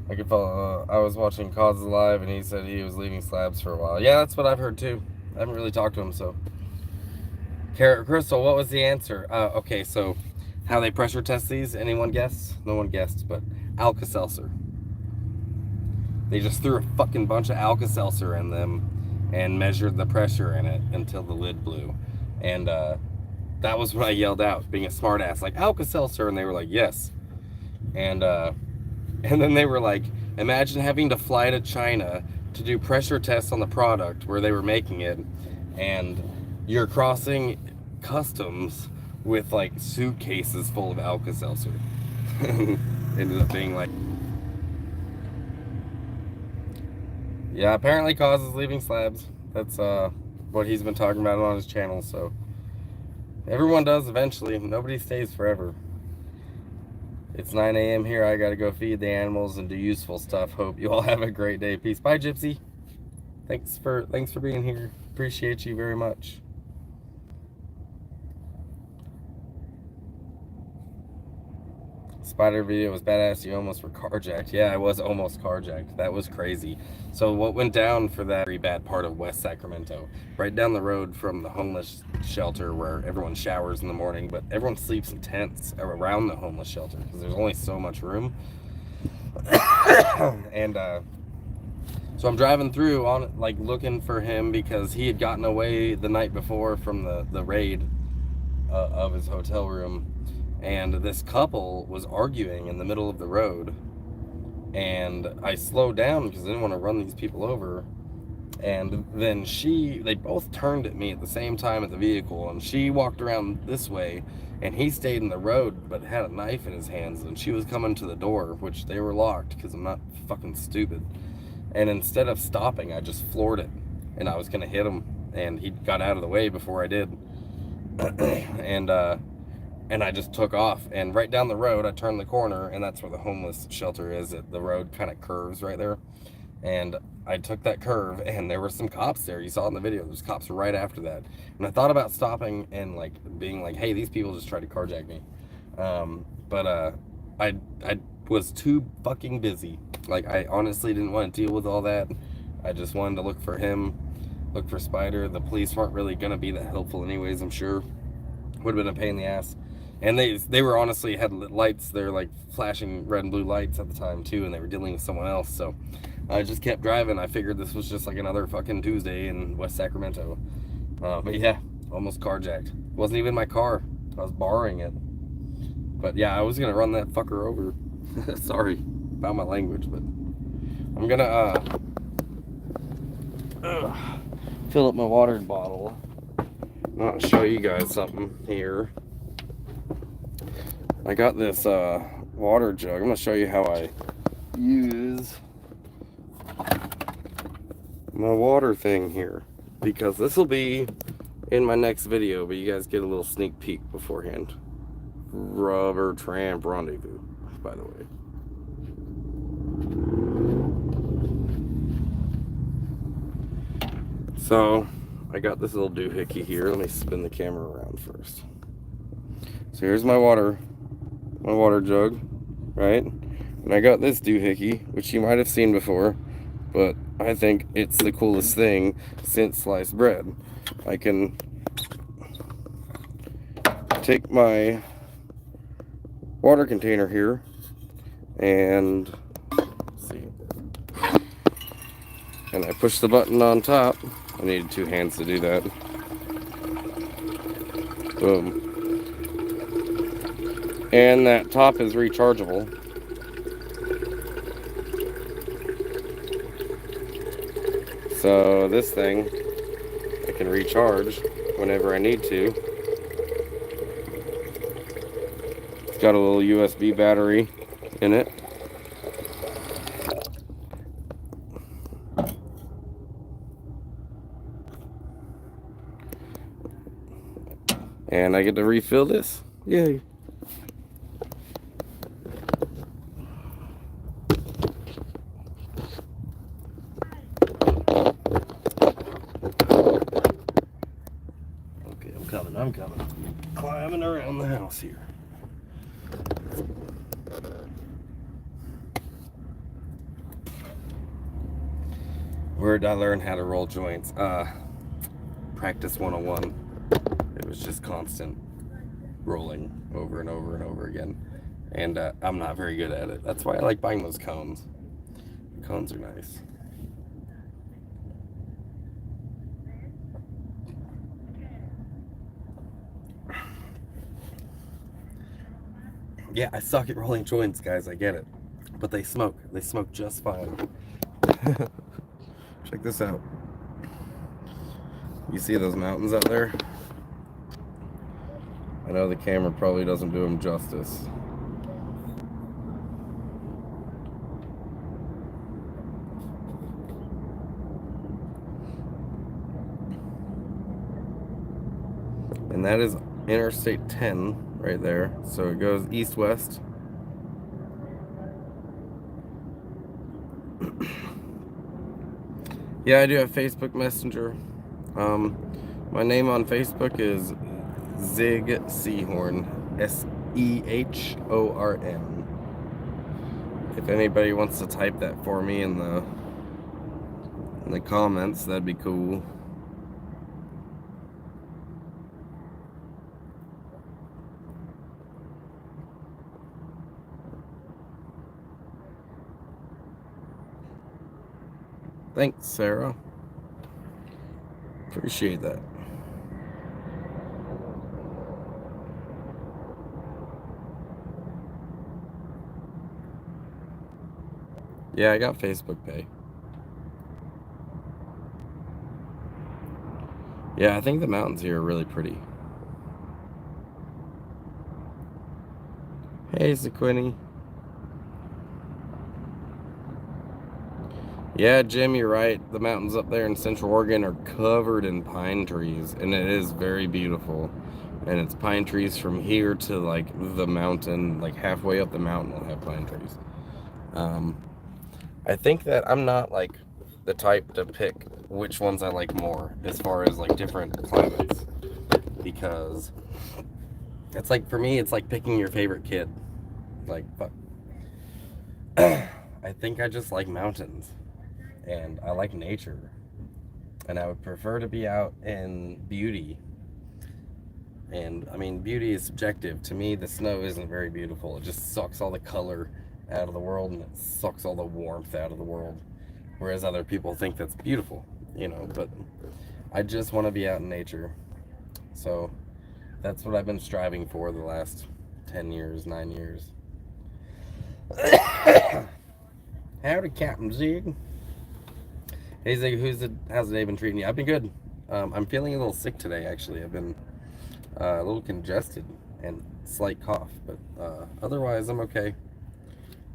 I could follow. I was watching Cause Live, and he said he was leaving slabs for a while. Yeah, that's what I've heard too. I haven't really talked to him, so. Carrot Crystal, what was the answer? Okay, so how they pressure test these? Anyone guess? No one guessed, but Alka-Seltzer. They just threw a fucking bunch of Alka-Seltzer in them and measured the pressure in it until the lid blew. And that was what I yelled out, being a smartass, like Alka-Seltzer, and they were like, yes. And then they were like, imagine having to fly to China to do pressure tests on the product where they were making it, and you're crossing customs with like suitcases full of Alka-Seltzer. Ended up being like, yeah, apparently Cause is leaving slabs. That's what he's been talking about on his channel, so Everyone does eventually. Nobody stays forever. It's 9 a.m. here. I gotta go feed the animals and do useful stuff. Hope you all have a great day. Peace. Bye, Gypsy. Thanks for being here. Appreciate you very much. Spider video was badass. You almost were carjacked. Yeah, I was almost carjacked. That was crazy. So what went down for that very bad part of West Sacramento, right down the road from the homeless shelter where everyone showers in the morning, but everyone sleeps in tents around the homeless shelter because there's only so much room. And so I'm driving through on like looking for him because he had gotten away the night before from the raid of his hotel room. And this couple was arguing in the middle of the road, and I slowed down because I didn't want to run these people over. And then they both turned at me at the same time at the vehicle, and she walked around this way, and he stayed in the road but had a knife in his hands, and she was coming to the door, which they were locked because I'm not fucking stupid. And instead of stopping, I just floored it, and I was gonna hit him, and he got out of the way before I did. And I just took off, and right down the road, I turned the corner, and that's where the homeless shelter is. The road kind of curves right there, and I took that curve, and there were some cops there. You saw it in the video. There's cops right after that, and I thought about stopping and like being like, "Hey, these people just tried to carjack me," but I was too fucking busy. Like, I honestly didn't want to deal with all that. I just wanted to look for him, look for Spider. The police weren't really gonna be that helpful, anyways. I'm sure would have been a pain in the ass. And they were honestly had lights. They're like flashing red and blue lights at the time too, and they were dealing with someone else. So I just kept driving. I figured this was just like another fucking Tuesday in West Sacramento. But yeah, almost carjacked. Wasn't even my car. I was borrowing it. But yeah, I was gonna run that fucker over. Sorry about my language, but I'm gonna fill up my water bottle. I'll show you guys something here. I got this water jug. I'm gonna show you how I use my water thing here, because this will be in my next video, but you guys get a little sneak peek beforehand. Rubber Tramp Rendezvous, by the way. So I got this little doohickey here. Let me spin the camera around first. So here's my water jug, right? And I got this doohickey, which you might have seen before, but I think it's the coolest thing since sliced bread. I can take my water container here and and I push the button on top. I needed 2 hands to do that. Boom. And that top is rechargeable. So this thing I can recharge whenever I need to. It's got a little USB battery in it. And I get to refill this. Yay. Okay, I'm coming. Climbing around the house here. Where did I learn how to roll joints? Practice 101. It was just constant rolling over and over and over again. And I'm not very good at it. That's why I like buying those cones. The cones are nice. Yeah, I suck at rolling joints, guys. I get it. But they smoke. They smoke just fine. Check this out. You see those mountains out there? I know the camera probably doesn't do them justice. And that is Interstate 10 right there. So it goes east-west. Yeah, I do have Facebook Messenger. My name on Facebook is Zig Sehorn, Sehorn. If anybody wants to type that for me in the comments, that'd be cool. Thanks, Sarah. Appreciate that. Yeah, I got Facebook Pay. Yeah, I think the mountains here are really pretty. Hey, Sequini. Yeah, Jim, you're right. The mountains up there in Central Oregon are covered in pine trees, and it is very beautiful. And it's pine trees from here to like the mountain, like halfway up the mountain will have pine trees. I think that I'm not like the type to pick which ones I like more as far as like different climates, because it's like, for me, it's like picking your favorite kid. Like, but I think I just like mountains, and I like nature, and I would prefer to be out in beauty. And I mean, beauty is subjective. To me, the snow isn't very beautiful. It just sucks all the color out of the world, and it sucks all the warmth out of the world. Whereas other people think that's beautiful, you know. But I just want to be out in nature. So that's what I've been striving for the last 10 years, 9 years. Howdy, Captain Zig. Hey, Zig, how's the day been treating you? I've been good. I'm feeling a little sick today, actually. I've been a little congested and slight cough, but otherwise I'm okay.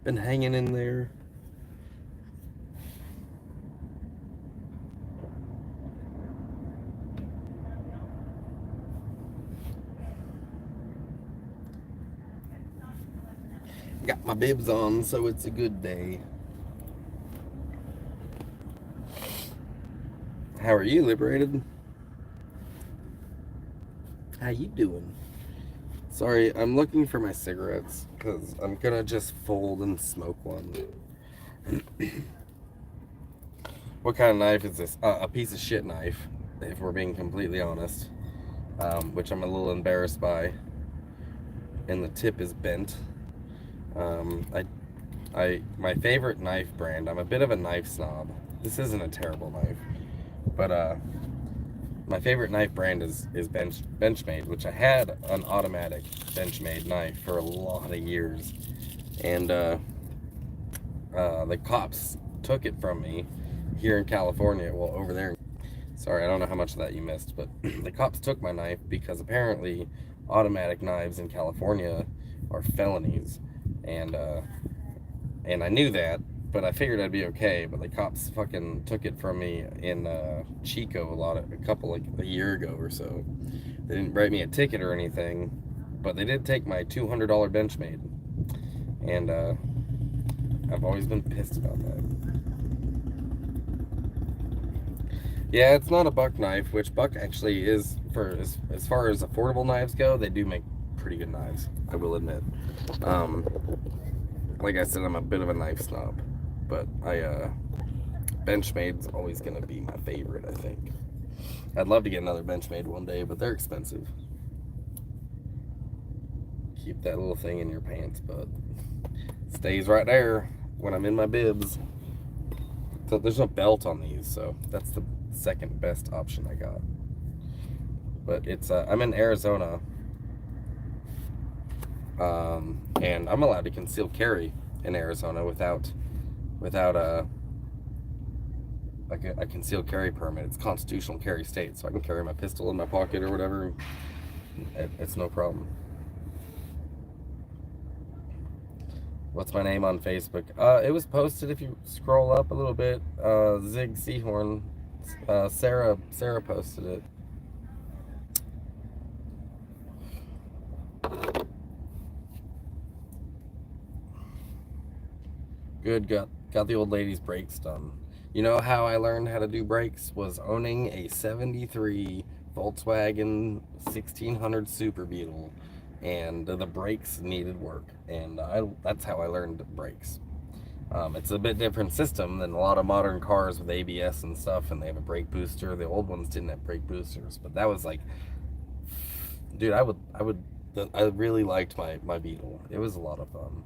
Been hanging in there. Got my bibs on, so it's a good day. How are you, Liberated? How you doing? Sorry, I'm looking for my cigarettes, because I'm gonna just fold and smoke one. What kind of knife is this? A piece of shit knife, if we're being completely honest. Which I'm a little embarrassed by. And the tip is bent. My favorite knife brand, I'm a bit of a knife snob. This isn't a terrible knife, but my favorite knife brand is Benchmade, which I had an automatic Benchmade knife for a lot of years, and the cops took it from me here in California. Well, over there. Sorry, I don't know how much of that you missed, but the cops took my knife because apparently automatic knives in California are felonies, and I knew that, but I figured I'd be okay. But the cops fucking took it from me in Chico a year ago or so. They didn't write me a ticket or anything, but they did take my $200 Benchmade, and I've always been pissed about that. Yeah, it's not a buck knife, which Buck actually is, for as far as affordable knives go, they do make pretty good knives, I will admit. Like I said, I'm a bit of a knife snob, but Benchmade's always going to be my favorite, I think. I'd love to get another Benchmade one day, but they're expensive. Keep that little thing in your pants, but it stays right there when I'm in my bibs. So there's no belt on these, so that's the second best option I got. But it's I'm in Arizona, and I'm allowed to conceal carry in Arizona without a concealed carry permit. It's constitutional carry state, so I can carry my pistol in my pocket or whatever. It's no problem. What's my name on Facebook? It was posted, if you scroll up a little bit. Zig Sehorn. Sarah posted it. Good, got the old lady's brakes done. You know how I learned how to do brakes was owning a 73 Volkswagen 1600 Super Beetle, and the brakes needed work, and that's how I learned brakes. It's a bit different system than a lot of modern cars with ABS and stuff, and they have a brake booster. The old ones didn't have brake boosters, but that was like, dude, I really liked my Beetle. It was a lot of fun.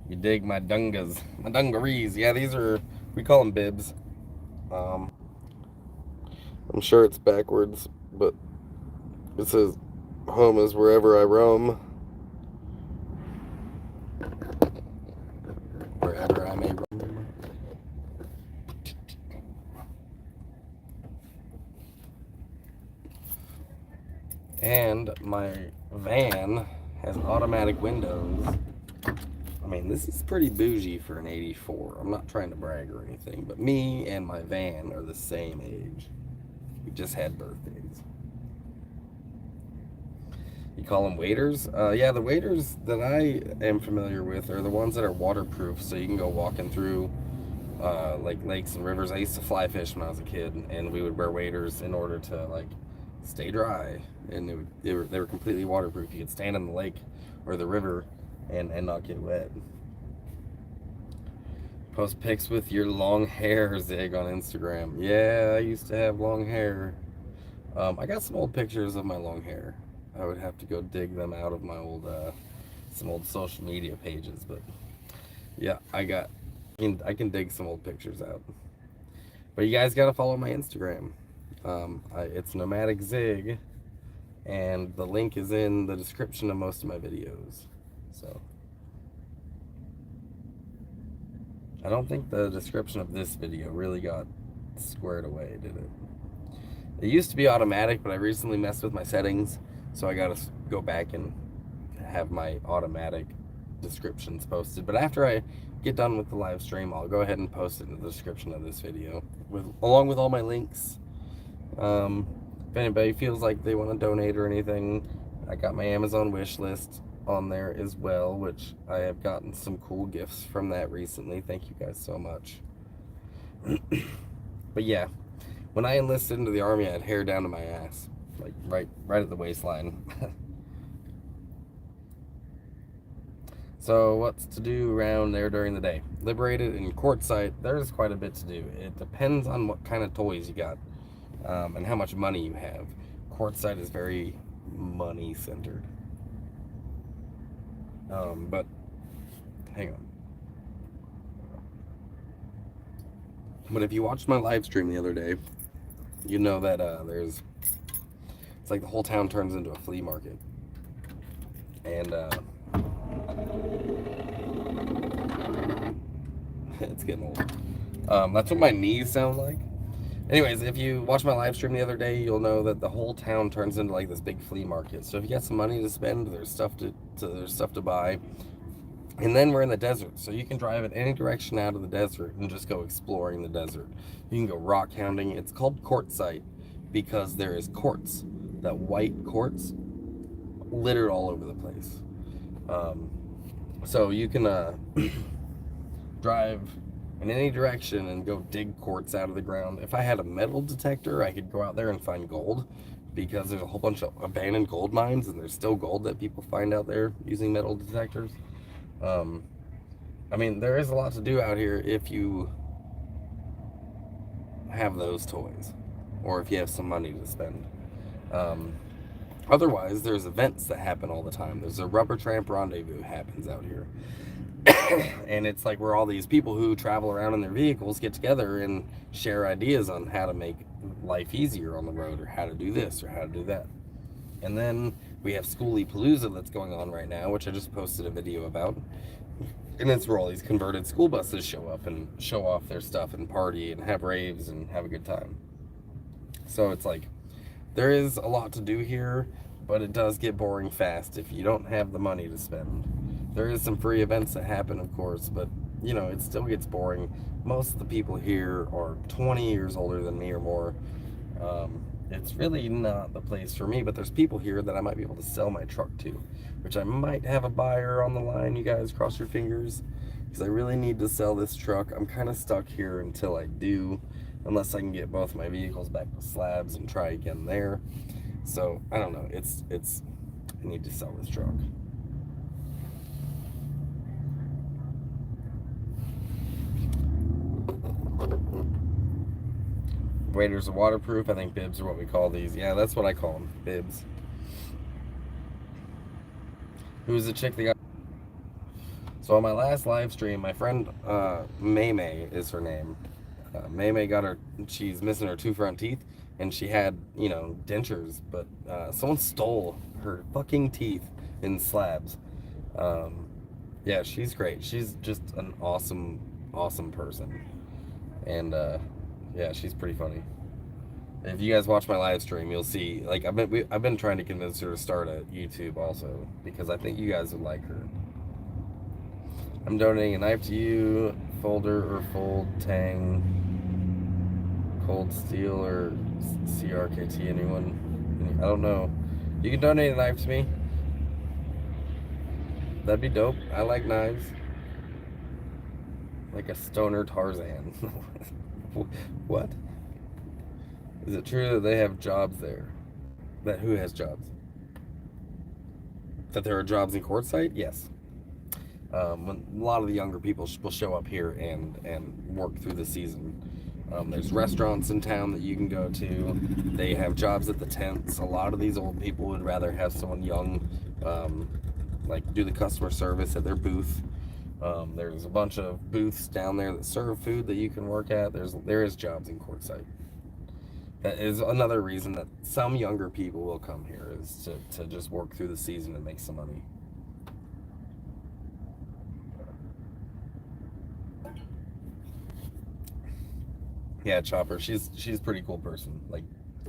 You dig my dungas, my dungarees. Yeah, these are, we call them bibs. Um, I'm sure it's backwards, but it says home is wherever I roam. Wherever I may roam. And my van has automatic windows. I mean, this is pretty bougie for an 84. I'm not trying to brag or anything, but me and my van are the same age. We just had birthdays. You call them waders? Yeah, the waders that I am familiar with are the ones that are waterproof, so you can go walking through like lakes and rivers. I used to fly fish when I was a kid, and we would wear waders in order to like stay dry, and they were completely waterproof. You could stand in the lake or the river and not get wet. Post pics with your long hair, Zig, on Instagram. Yeah, I used to have long hair. I got some old pictures of my long hair. I would have to go dig them out of my old some old social media pages, but yeah, I can dig some old pictures out. But you guys gotta follow my Instagram. It's Nomadic Zig, and the link is in the description of most of my videos. So I don't think the description of this video really got squared away, did it? It used to be automatic, but I recently messed with my settings, so I gotta go back and have my automatic descriptions posted. But after I get done with the live stream, I'll go ahead and post it in the description of this video, along with all my links. If anybody feels like they want to donate or anything, I got my Amazon wish list on there as well, which I have gotten some cool gifts from that recently. Thank you guys so much. But yeah, when I enlisted into the Army, I had hair down to my ass, like right at the waistline. So what's to do around there during the day? Liberated and Quartzsite, there's quite a bit to do. It depends on what kind of toys you got, and how much money you have. Quartzsite is very money centered. But hang on. But if you watched my live stream the other day, you know that it's like the whole town turns into a flea market. And it's getting old. That's what my knees sound like. Anyways, if you watch my live stream the other day, you'll know that the whole town turns into like this big flea market. So if you got some money to spend, there's stuff to buy. And then we're in the desert, so you can drive in any direction out of the desert and just go exploring the desert. You can go rock hounding. It's called Quartzsite because there is quartz, that white quartz, littered all over the place. So you can drive in any direction and go dig quartz out of the ground. If I had a metal detector, I could go out there and find gold, because there's a whole bunch of abandoned gold mines, and there's still gold that people find out there using metal detectors. I mean, there is a lot to do out here if you have those toys, or if you have some money to spend. Otherwise, there's events that happen all the time. There's a rubber tramp rendezvous happens out here. And it's like where all these people who travel around in their vehicles get together and share ideas on how to make life easier on the road, or how to do this or how to do that. And then we have Schoolie Palooza that's going on right now, which I just posted a video about. And it's where all these converted school buses show up and show off their stuff and party and have raves and have a good time. So it's like, there is a lot to do here, but it does get boring fast if you don't have the money to spend. There is some free events that happen, of course, but you know, it still gets boring. Most of the people here are 20 years older than me or more. it's really not the place for me, but there's people here that I might be able to sell my truck to, which I might have a buyer on the line. You guys cross your fingers, because I really need to sell this truck. I'm kind of stuck here until I do, unless I can get both my vehicles back to Slabs and try again there. So I don't know. I need to sell this truck. Waders are waterproof. I think bibs are what we call these. Yeah, that's what I call them, bibs. Who's the chick that got... So on my last live stream, my friend May May is her name. May May got her... She's missing her 2 front teeth, and she had, you know, dentures, but someone stole her fucking teeth in Slabs. Yeah, she's great. She's just an awesome, awesome person. And yeah, she's pretty funny. If you guys watch my live stream, you'll see. Like I've been trying to convince her to start a YouTube also, because I think you guys would like her. I'm donating a knife to you. Folder or fold tang, cold steel or CRKT. Anyone? I don't know. You can donate a knife to me. That'd be dope. I like knives. Like a stoner Tarzan. What? Is it true that they have jobs there? That who has jobs? That there are jobs in Quartzsite? Yes. When a lot of the younger people will show up here and work through the season. There's restaurants in town that you can go to. They have jobs at the tents. A lot of these old people would rather have someone young, like do the customer service at their booth. There's a bunch of booths down there that serve food that you can work at. There is jobs in Quartzsite. That is another reason that some younger people will come here, is to just work through the season and make some money. Yeah, Chopper, she's a pretty cool person. Like,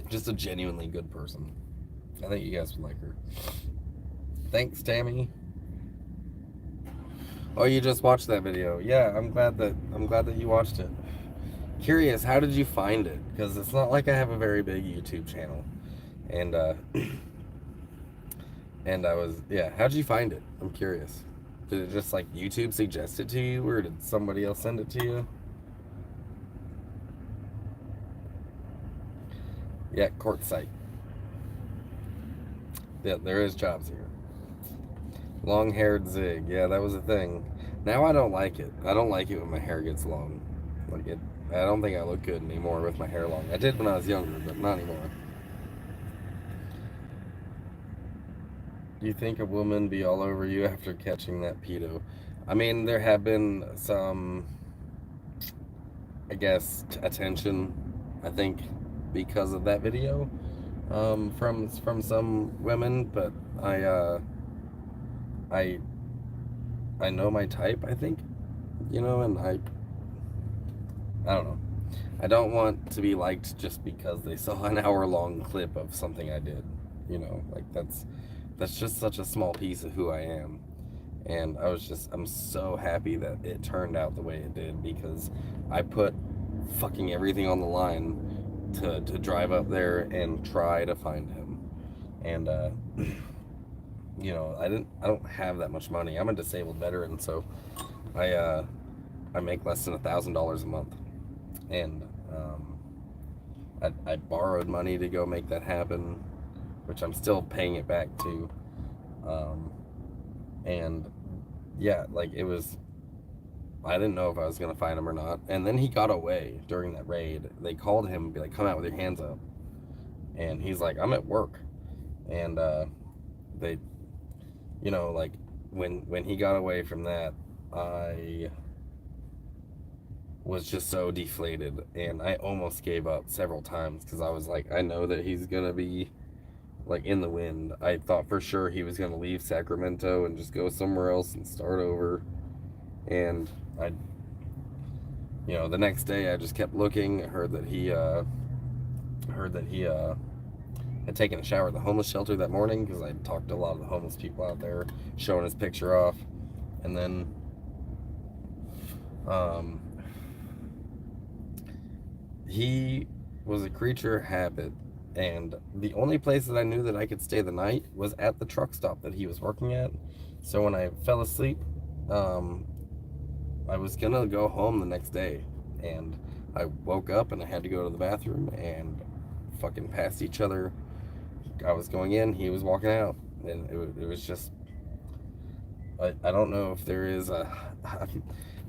just a genuinely good person. I think you guys would like her. Thanks, Tammy. Oh, you just watched that video. Yeah, I'm glad that you watched it. Curious, how did you find it? Because it's not like I have a very big YouTube channel. And and I was, yeah, how'd you find it? I'm curious. Did it just like YouTube suggest it to you, or did somebody else send it to you? Yeah, Quartzsite. Yeah, there is jobs here. Long-haired zig. Yeah, that was a thing. Now I don't like it. I don't like it when my hair gets long. Like it, I don't think I look good anymore with my hair long. I did when I was younger, but not anymore. Do you think a woman be all over you after catching that pedo? I mean, there have been some, I guess, attention, I think, because of that video, from some women, but I I know my type, I think, you know, and I don't know. I don't want to be liked just because they saw an hour-long clip of something I did, you know, like that's just such a small piece of who I am. And I'm so happy that it turned out the way it did, because I put fucking everything on the line to drive up there and try to find him. And you know, I don't have that much money. I'm a disabled veteran, so I make less than $1,000 a month. And I borrowed money to go make that happen, which I'm still paying it back to. And yeah, like it was, I didn't know if I was gonna find him or not. And then he got away during that raid. They called him and be like, come out with your hands up. And he's like, I'm at work. And they, you know, like when he got away from that, I was just so deflated, and I almost gave up several times, because I was like, I know that he's gonna be like in the wind. I thought for sure he was gonna leave Sacramento and just go somewhere else and start over. And I, you know, the next day I just kept looking. I heard that he had taken a shower at the homeless shelter that morning, because I talked to a lot of the homeless people out there, showing his picture off. And then he was a creature of habit, And the only place that I knew that I could stay the night was at the truck stop that he was working at. So when I fell asleep, I was gonna go home the next day, and I woke up and I had to go to the bathroom and fucking passed each other. I was going in, he was walking out, and it was just, I don't know if there is a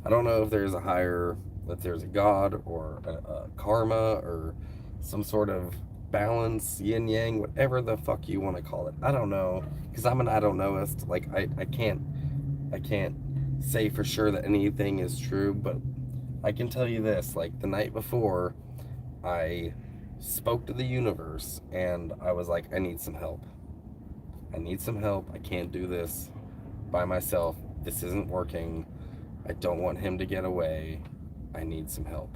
I don't know if there's a higher, if there's a God or a karma or some sort of balance, yin yang, whatever the fuck you want to call it. I don't know, because I'm an I don't knowist. Like I can't say for sure that anything is true, but I can tell you this: like the night before, I spoke to the universe and I was like, I need some help. I need some help. I can't do this by myself. This isn't working. I don't want him to get away. I need some help.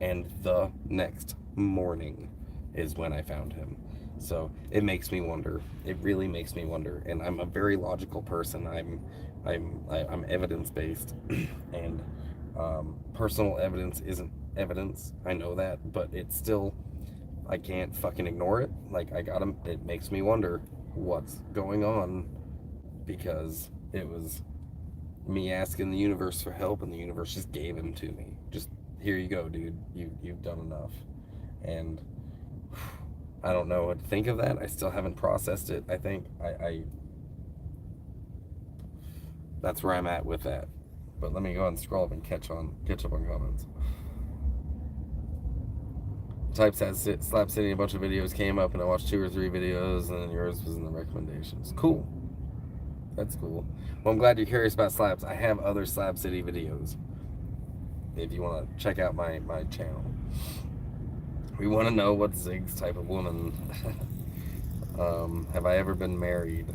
And the next morning is when I found him. So it makes me wonder. It really makes me wonder. And I'm a very logical person. I'm evidence based, and personal evidence isn't evidence. I know that, but it's still, I can't fucking ignore it. Like I gotta. It makes me wonder what's going on, because it was me asking the universe for help, and the universe just gave him to me. Just, here you go, dude. You've done enough. And I don't know what to think of that. I still haven't processed it. I think I that's where I'm at with that. But let me go and scroll up and catch up on comments. Type says Slab City, a bunch of videos came up, and I watched 2 or 3 videos, and then yours was in the recommendations. Cool. That's cool. Well, I'm glad you're curious about slabs. I have other Slab City videos if you want to check out my channel. We want to know what Zig's type of woman. Have I ever been married?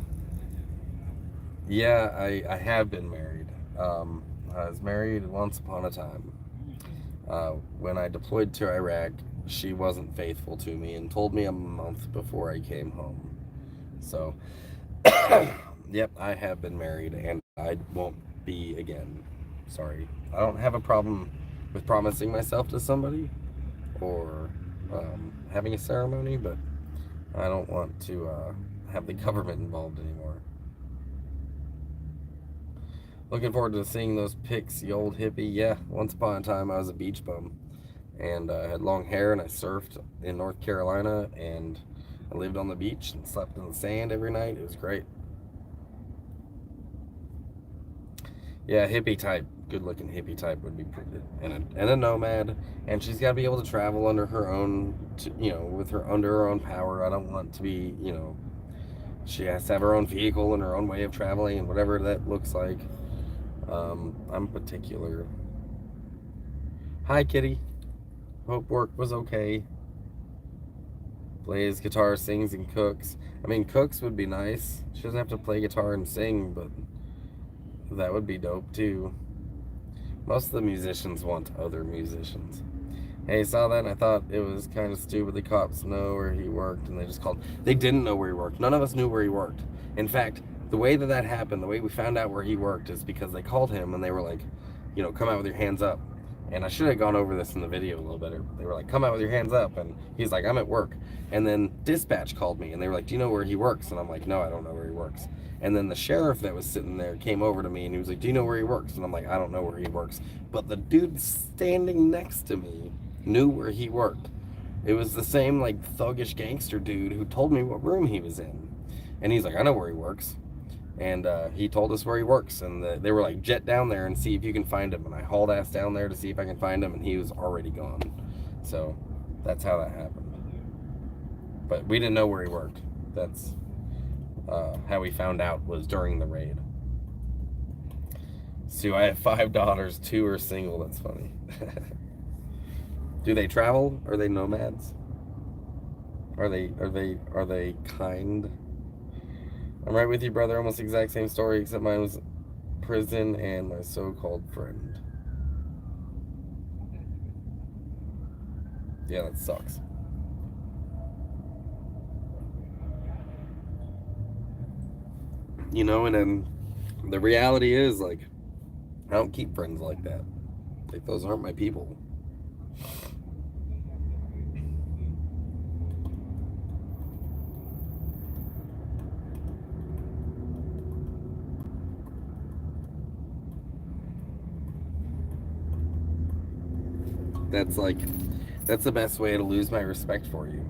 Yeah, I have been married. I was married once upon a time. When I deployed to Iraq, she wasn't faithful to me and told me a month before I came home. So, yep, I have been married, and I won't be again. Sorry. I don't have a problem with promising myself to somebody or having a ceremony, but I don't want to have the government involved anymore. Looking forward to seeing those pics, you old hippie. Yeah, once upon a time I was a beach bum, and I had long hair, and I surfed in North Carolina, and I lived on the beach and slept in the sand every night. It was great. Yeah, hippie type, good looking hippie type would be pretty good. And a nomad, and she's got to be able to travel under her own, with her under her own power. I don't want to be, she has to have her own vehicle and her own way of traveling, and whatever that looks like. I'm particular. Hi, Kitty. Hope work was okay. Plays guitar, sings, and cooks. I mean, cooks would be nice. She doesn't have to play guitar and sing, but that would be dope too. Most of the musicians want other musicians. Hey, saw that and I thought it was kind of stupid. The cops know where he worked, and they just called. They didn't know where he worked. None of us knew where he worked. In fact, the way that happened, the way we found out where he worked, is because they called him and they were like, come out with your hands up. And I should have gone over this in the video a little better. They were like, come out with your hands up. And he's like, I'm at work. And then dispatch called me and they were like, do you know where he works? And I'm like, no, I don't know where he works. And then the sheriff that was sitting there came over to me and he was like, do you know where he works? And I'm like, I don't know where he works. But the dude standing next to me knew where he worked. It was the same like thuggish gangster dude who told me what room he was in. And he's like, I know where he works. And he told us where he works, and they were like, jet down there and see if you can find him. And I hauled ass down there to see if I can find him, and he was already gone. So that's how that happened. But we didn't know where he worked. That's how we found out, was during the raid. Sue, I have 5 daughters, 2 are single. That's funny. Do they travel? Are they nomads? Are they kind? I'm right with you, brother. Almost the exact same story, except mine was prison and my so-called friend. Yeah, that sucks. And then the reality is, like, I don't keep friends like that. Like, those aren't my people. that's the best way to lose my respect for you.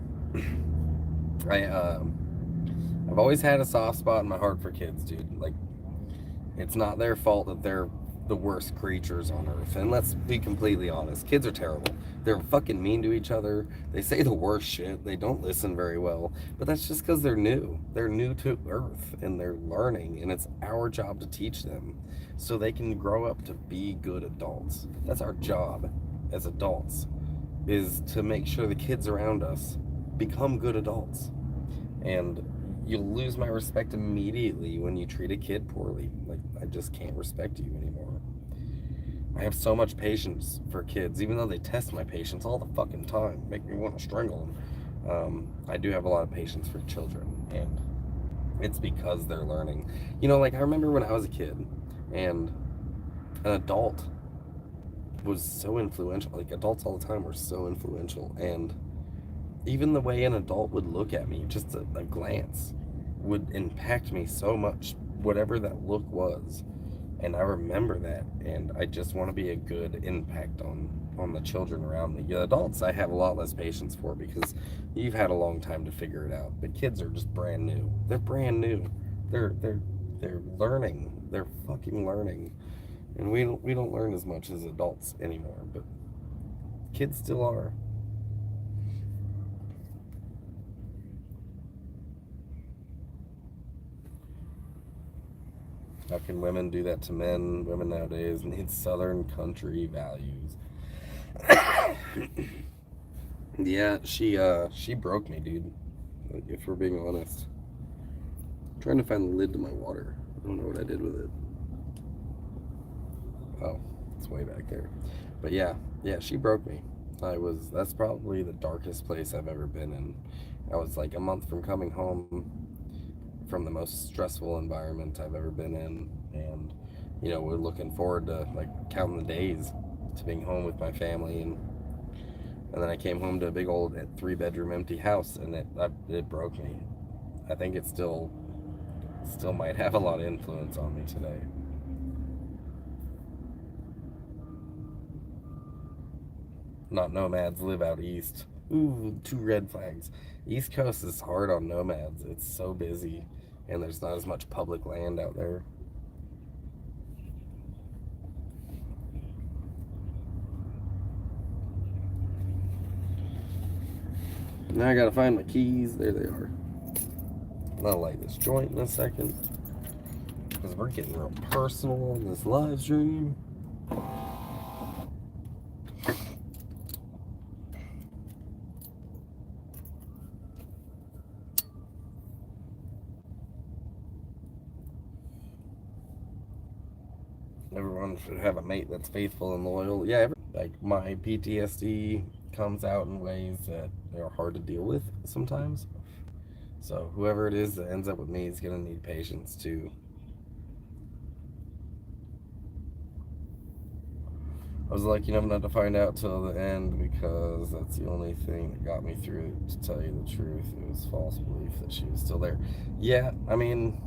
I've always had a soft spot in my heart for kids, dude. Like, it's not their fault that they're the worst creatures on earth. And let's be completely honest, kids are terrible. They're fucking mean to each other. They say the worst shit. They don't listen very well. But that's just because they're new. They're new to earth and they're learning. And it's our job to teach them so they can grow up to be good adults. That's our job as adults, is to make sure the kids around us become good adults. And you'll lose my respect immediately when you treat a kid poorly. Like, I just can't respect you anymore. I have so much patience for kids, even though they test my patience all the fucking time, make me want to strangle them. I do have a lot of patience for children, and it's because they're learning. You know, like, I remember when I was a kid, and an adult was so influential. Like, adults all the time were so influential, and even the way an adult would look at me, just a glance, would impact me so much, whatever that look was. And I remember that, and I just want to be a good impact on the children around me. The adults I have a lot less patience for because you've had a long time to figure it out. But kids are just brand new. They're brand new. They're learning. They're fucking learning. And we don't learn as much as adults anymore, but kids still are. How can women do that to men? Women nowadays need Southern country values. Yeah, she broke me, dude. If we're being honest. I'm trying to find the lid to my water. I don't know what I did with it. Oh, it's way back there. But yeah, she broke me. That's probably the darkest place I've ever been in. I was like a month from coming home from the most stressful environment I've ever been in, and we're looking forward to, like, counting the days to being home with my family, and then I came home to a big old 3-bedroom empty house, and it broke me. I think it still might have a lot of influence on me today. Not nomads live out east. Ooh, 2 red flags. East Coast is hard on nomads. It's so busy, and there's not as much public land out there. Now I gotta find my keys. There they are. I'll light this joint in a second, because we're getting real personal on this live stream. Everyone should have a mate that's faithful and loyal. Yeah, like, my PTSD comes out in ways that are hard to deal with sometimes. So whoever it is that ends up with me is gonna need patience too. I was lucky enough not to find out till the end, because that's the only thing that got me through it, to tell you the truth. It was false belief that she was still there. Yeah, I mean,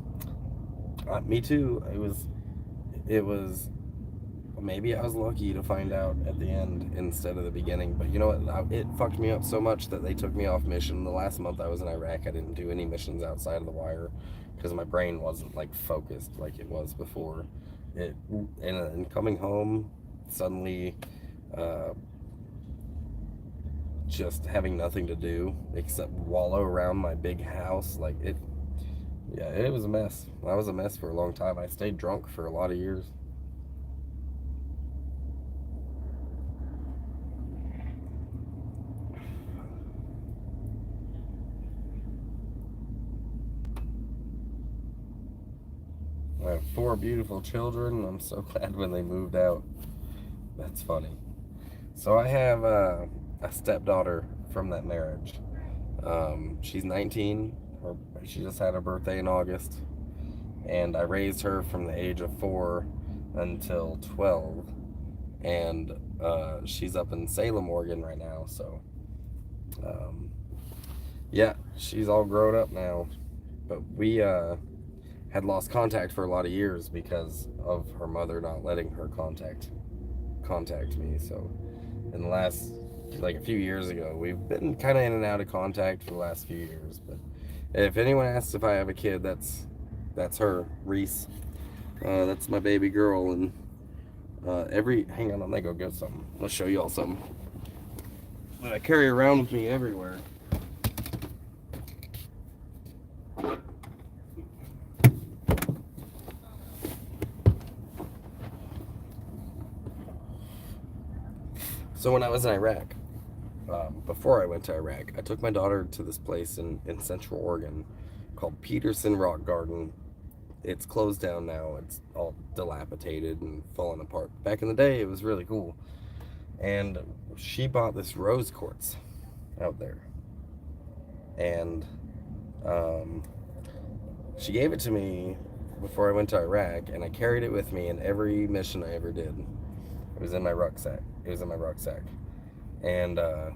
me too. It was, maybe I was lucky to find out at the end instead of the beginning. But you know what? It fucked me up so much that they took me off mission. The last month I was in Iraq, I didn't do any missions outside of the wire because my brain wasn't, like, focused like it was before. And coming home, suddenly, just having nothing to do except wallow around my big house, like, yeah, it was a mess. I was a mess for a long time. I stayed drunk for a lot of years. I have 4 beautiful children. I'm so glad when they moved out. That's funny. So I have a stepdaughter from that marriage. She's 19. She just had her birthday in August. And I raised her from the age of 4 until 12. And she's up in Salem, Oregon right now. So, yeah, she's all grown up now. But we had lost contact for a lot of years because of her mother not letting her contact me. So in the last, like a few years ago. We've been kind of in and out of contact for the last few years. But if anyone asks if I have a kid, that's her, Reese. That's my baby girl, and hang on, I'm gonna go get something. I'll show you all something that I carry around with me everywhere. So when I was in Iraq, before I went to Iraq, I took my daughter to this place in Central Oregon called Peterson Rock Garden. It's closed down now. It's all dilapidated and falling apart. Back in the day, it was really cool. And she bought this rose quartz out there. And she gave it to me before I went to Iraq, and I carried it with me in every mission I ever did. It was in my rucksack. And I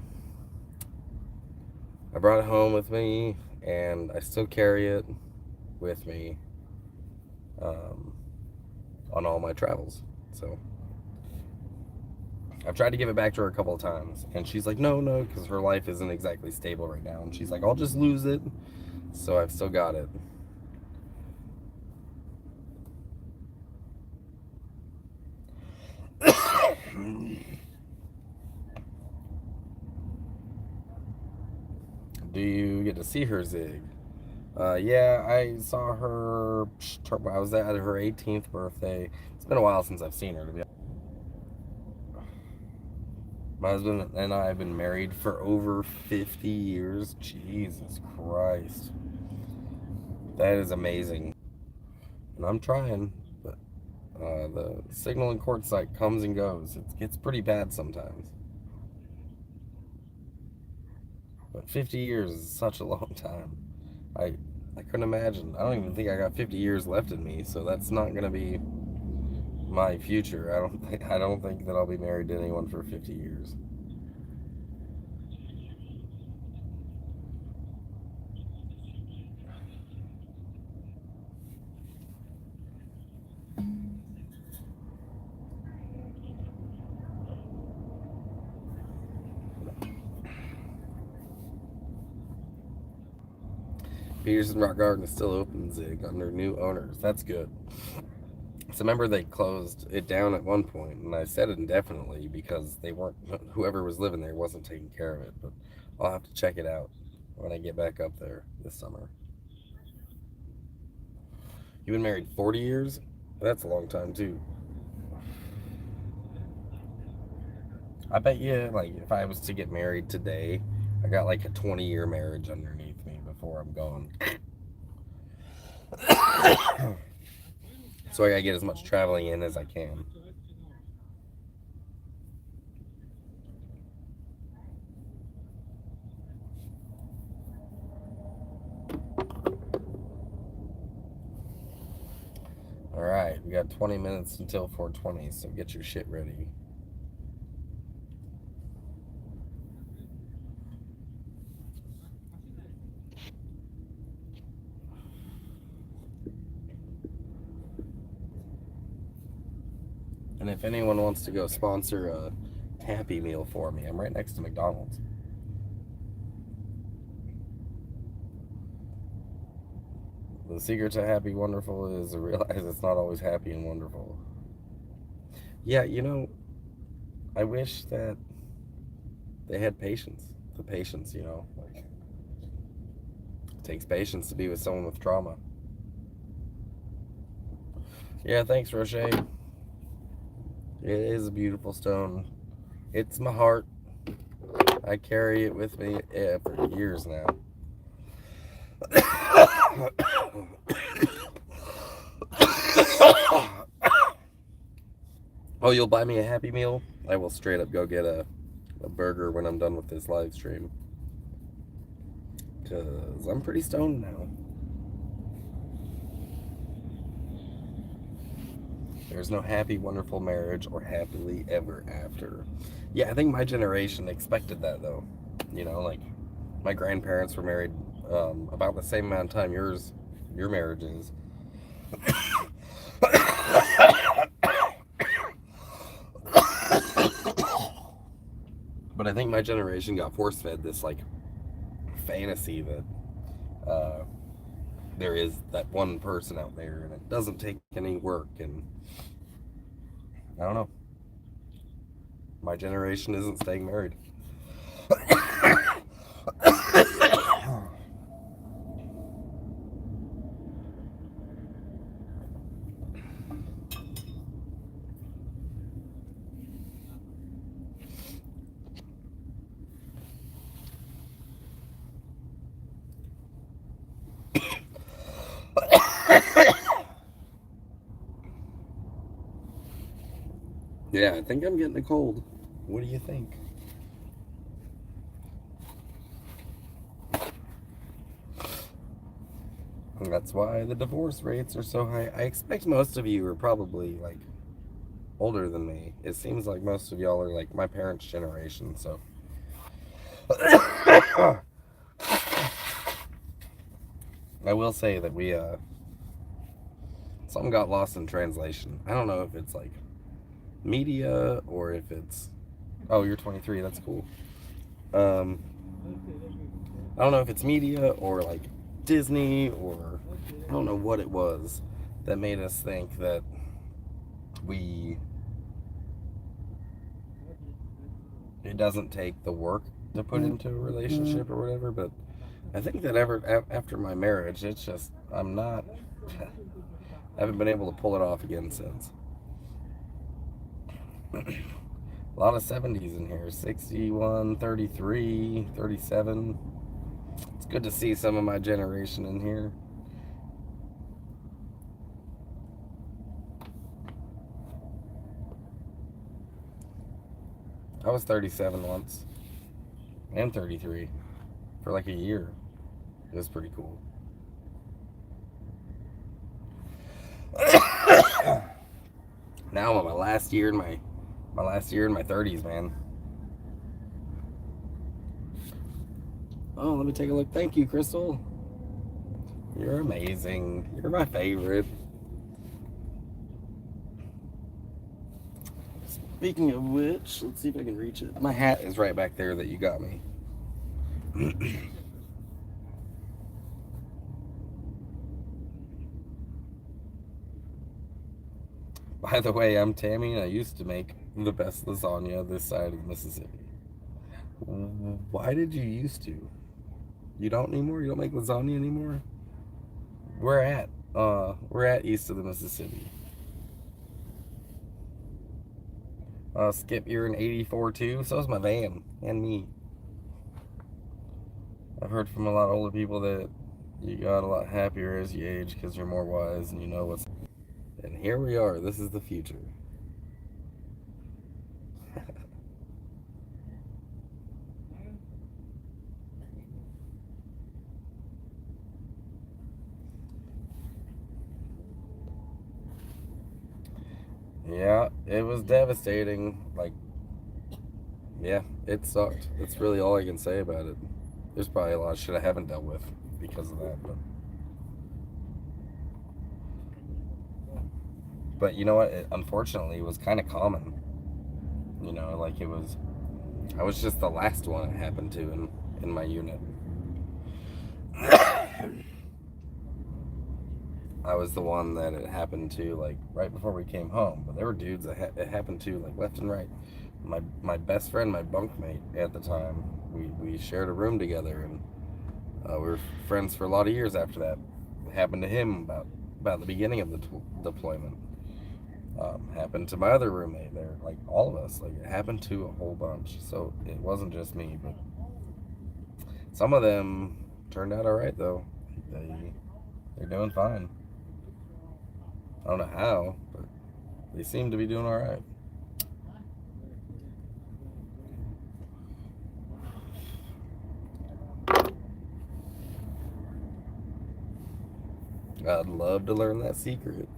brought it home with me, and I still carry it with me on all my travels. So I've tried to give it back to her a couple of times, and she's like, no, because her life isn't exactly stable right now. And she's like, I'll just lose it. So I've still got it. Do you get to see her, Zig? Yeah, I saw her. I was at her 18th birthday. It's been a while since I've seen her, to be honest. My husband and I have been married for over 50 years. Jesus Christ. That is amazing. And I'm trying, but the signal in Quartzsite comes and goes. It gets pretty bad sometimes. But 50 years is such a long time. I couldn't imagine. I don't even think I got 50 years left in me, so that's not gonna be my future. I don't think that I'll be married to anyone for 50 years. Peterson Rock Garden is still open, Zig, under new owners. That's good. So remember they closed it down at one point, and I said indefinitely because whoever was living there wasn't taking care of it. But I'll have to check it out when I get back up there this summer. You've been married 40 years? That's a long time too. I bet you, like, if I was to get married today, I got like a 20-year marriage underneath me before I'm gone. So I gotta get as much traveling in as I can. Alright, we got 20 minutes until 4:20, so get your shit ready. And if anyone wants to go sponsor a Happy Meal for me, I'm right next to McDonald's. The secret to happy wonderful is to realize it's not always happy and wonderful. Yeah, I wish that they had patience. The patience, like, it takes patience to be with someone with trauma. Yeah, thanks, Roche. It is a beautiful stone. It's my heart. I carry it with me for years now. Oh, you'll buy me a Happy Meal? I will straight up go get a burger when I'm done with this live stream. Because I'm pretty stoned now. There's no happy, wonderful marriage or happily ever after. Yeah, I think my generation expected that, though. Like, my grandparents were married about the same amount of time your marriage is. I think my generation got force-fed this, like, fantasy that there is that one person out there and it doesn't take any work, and I don't know. My generation isn't staying married. Yeah, I think I'm getting a cold. What do you think? And that's why the divorce rates are so high. I expect most of you are probably, like, older than me. It seems like most of y'all are like my parents' generation, so. I will say that we, something got lost in translation. I don't know if it's like media or if it's, oh, you're 23, that's cool. I don't know if it's media or like Disney, or I don't know what it was that made us think that it doesn't take the work to put into a relationship or whatever, but I think that after my marriage, it's just, I'm not, I haven't been able to pull it off again since. A lot of 70s in here, 61, 33, 37. It's good to see some of my generation in here. I was 37 once, and 33 for like a year. It was pretty cool. Now I'm on my last year in my last year in my 30s, man. Oh, let me take a look. Thank you, Crystal. You're amazing. You're my favorite. Speaking of which, let's see if I can reach it. My hat is right back there that you got me. By the way, I'm Tammy, and I used to make the best lasagna this side of the Mississippi. Why did you used to? You don't anymore? You don't make lasagna anymore? We're at east of the Mississippi. Skip, you're in 84 too? So is my van, and me. I've heard from a lot of older people that you got a lot happier as you age because you're more wise and you know what's... And here we are. This is the future. Yeah, it was devastating. Like, yeah, it sucked. That's really all I can say about it. There's probably a lot of shit I haven't dealt with because of that, but you know what? It, unfortunately, it was kind of common. You know, like I was just the last one it happened to in my unit. I was the one that it happened to, like, right before we came home. But there were dudes that it happened to, like, left and right. My best friend, my bunkmate at the time, we shared a room together, and we were friends for a lot of years after that. It happened to him about the beginning of the deployment. Happened to my other roommate there, like all of us. Like, it happened to a whole bunch. So it wasn't just me, but some of them turned out all right though. They're doing fine. I don't know how, but they seem to be doing all right. I'd love to learn that secret.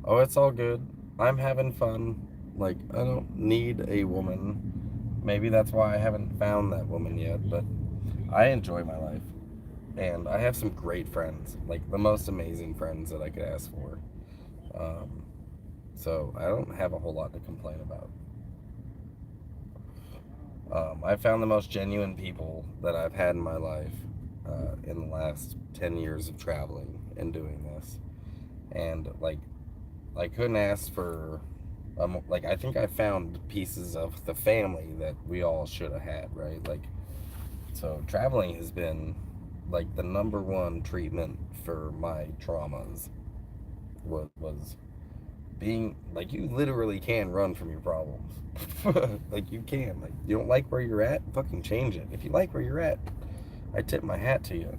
Oh, it's all good. I'm having fun. Like, I don't need a woman. Maybe that's why I haven't found that woman yet, but I enjoy my life. And I have some great friends, like the most amazing friends that I could ask for. Um, so I don't have a whole lot to complain about. I found the most genuine people that I've had in my life in the last 10 years of traveling and doing this. And like, I couldn't ask for, like, I think I found pieces of the family that we all should have had, right? Like, so traveling has been like the number one treatment for my traumas was being like, you literally can run from your problems. Like, you can, like, you don't like where you're at, fucking change it. If you like where you're at, I tip my hat to you.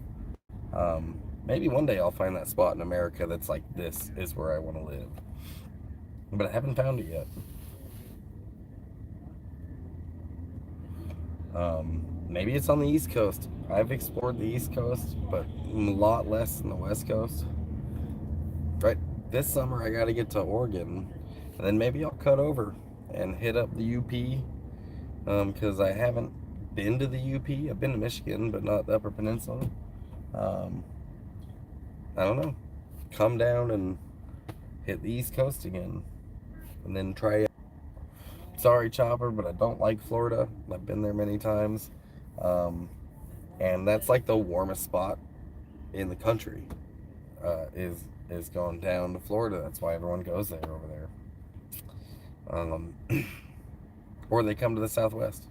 Maybe one day I'll find that spot in America that's like, this is where I want to live, but I haven't found it yet. Maybe it's on the East Coast. I've explored the East Coast, but a lot less than the West Coast. Right, this summer I got to get to Oregon, and then maybe I'll cut over and hit up the UP, because I haven't been to the UP. I've been to Michigan, but not the Upper Peninsula. Um, I don't know. Come down and hit the East Coast again, and then try. Sorry, Chopper, but I don't like Florida. I've been there many times, um, and that's like the warmest spot in the country. Is going down to Florida. That's why everyone goes there over there. Um, or they come to the Southwest.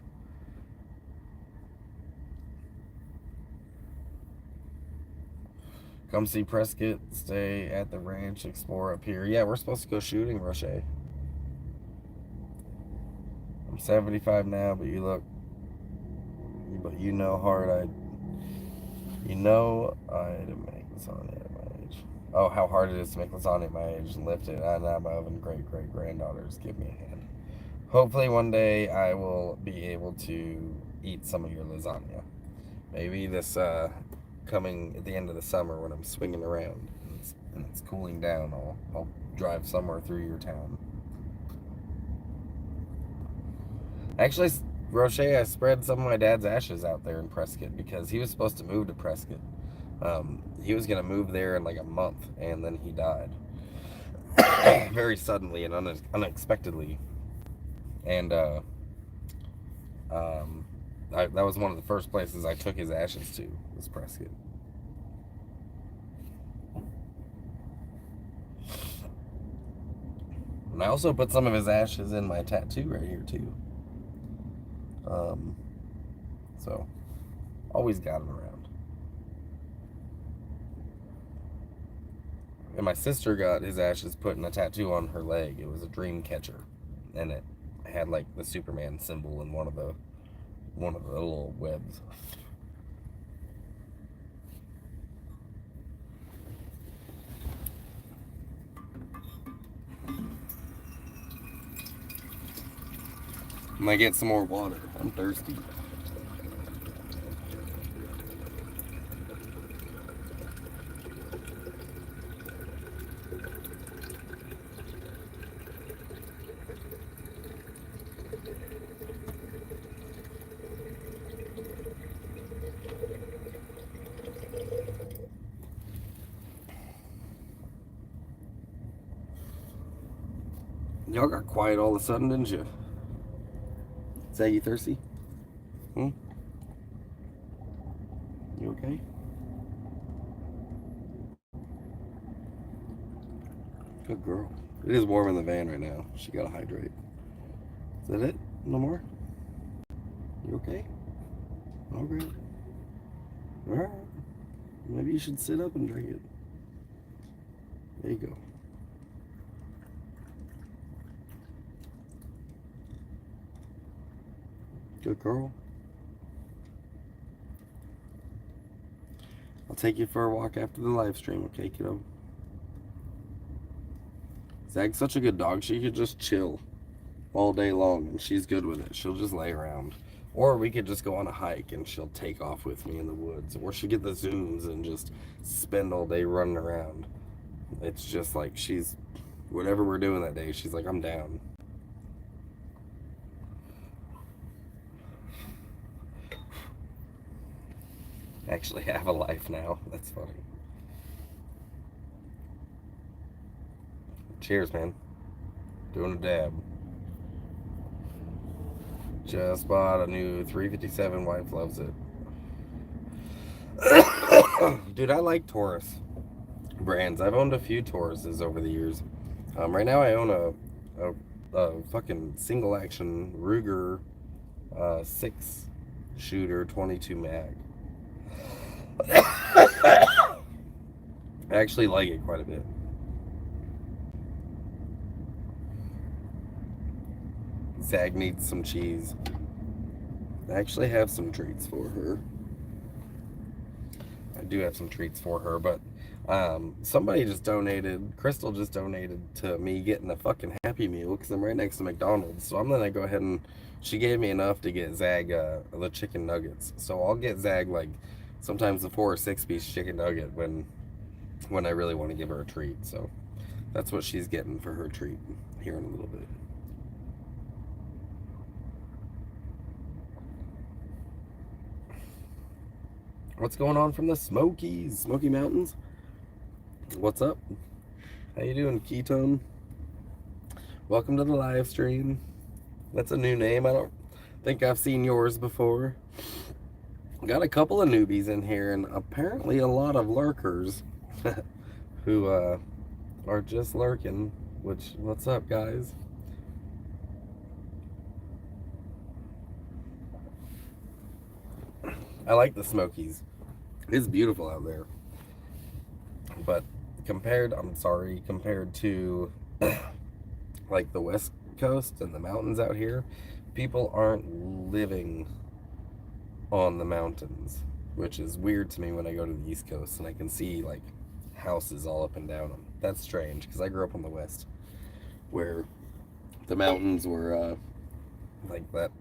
Come see Prescott, stay at the ranch, explore up here. Yeah, we're supposed to go shooting, Roche. I'm 75 now, but you know hard you know I'd make lasagna at my age. Oh, how hard it is to make lasagna at my age and lift it. And I'm oven great granddaughters. Give me a hand. Hopefully one day I will be able to eat some of your lasagna. Maybe this coming at the end of the summer when I'm swinging around and it's cooling down, I'll drive somewhere through your town. Actually, Roche, I spread some of my dad's ashes out there in Prescott because he was supposed to move to Prescott. He was gonna move there in like a month, and then he died very suddenly and unexpectedly. And that was one of the first places I took his ashes to, was Prescott. And I also put some of his ashes in my tattoo right here too. Um, so always got him around. And my sister got his ashes put in a tattoo on her leg. It was a dream catcher, and it had like the Superman symbol in one of the little webs. I'm gonna get some more water. I'm thirsty. Y'all got quiet all of a sudden, didn't you? Is that you thirsty? Hmm? You okay? Good girl. It is warm in the van right now. She gotta hydrate. Is that it? No more? You okay? Okay. Alright. Maybe you should sit up and drink it. There you go. Good girl. I'll take you for a walk after the live stream, okay, kiddo? Zag's such a good dog. She could just chill all day long, and she's good with it. She'll just lay around. Or we could just go on a hike, and she'll take off with me in the woods. Or she'll get the zooms and just spend all day running around. It's just like she's, whatever we're doing that day, she's like, I'm down. actually have a life now. That's funny. Cheers, man. Doing a dab. Just bought a new 357. Wife loves it. Dude, I like Taurus brands. I've owned a few Tauruses over the years. Right now, I own a fucking single action Ruger 6 shooter 22 mag. I actually like it quite a bit. Zag needs some cheese. I actually have some treats for her. I do have some treats for her, but somebody just donated, Crystal just donated to me getting a fucking Happy Meal because I'm right next to McDonald's. So I'm gonna go ahead and she gave me enough to get Zag the chicken nuggets. So I'll get Zag like sometimes a 4 or 6 piece chicken nugget when I really want to give her a treat. So that's what she's getting for her treat here in a little bit. What's going on from the Smoky Mountains? What's up? How you doing, Ketone? Welcome to the live stream. That's a new name. I don't think I've seen yours before. Got a couple of newbies in here and apparently a lot of lurkers who are just lurking, which, what's up, guys? I like the Smokies. It's beautiful out there. But compared to like the West Coast and the mountains out here, people aren't living on the mountains, which is weird to me when I go to the East Coast and I can see like houses all up and down them. That's strange because I grew up on the West where the mountains were like that.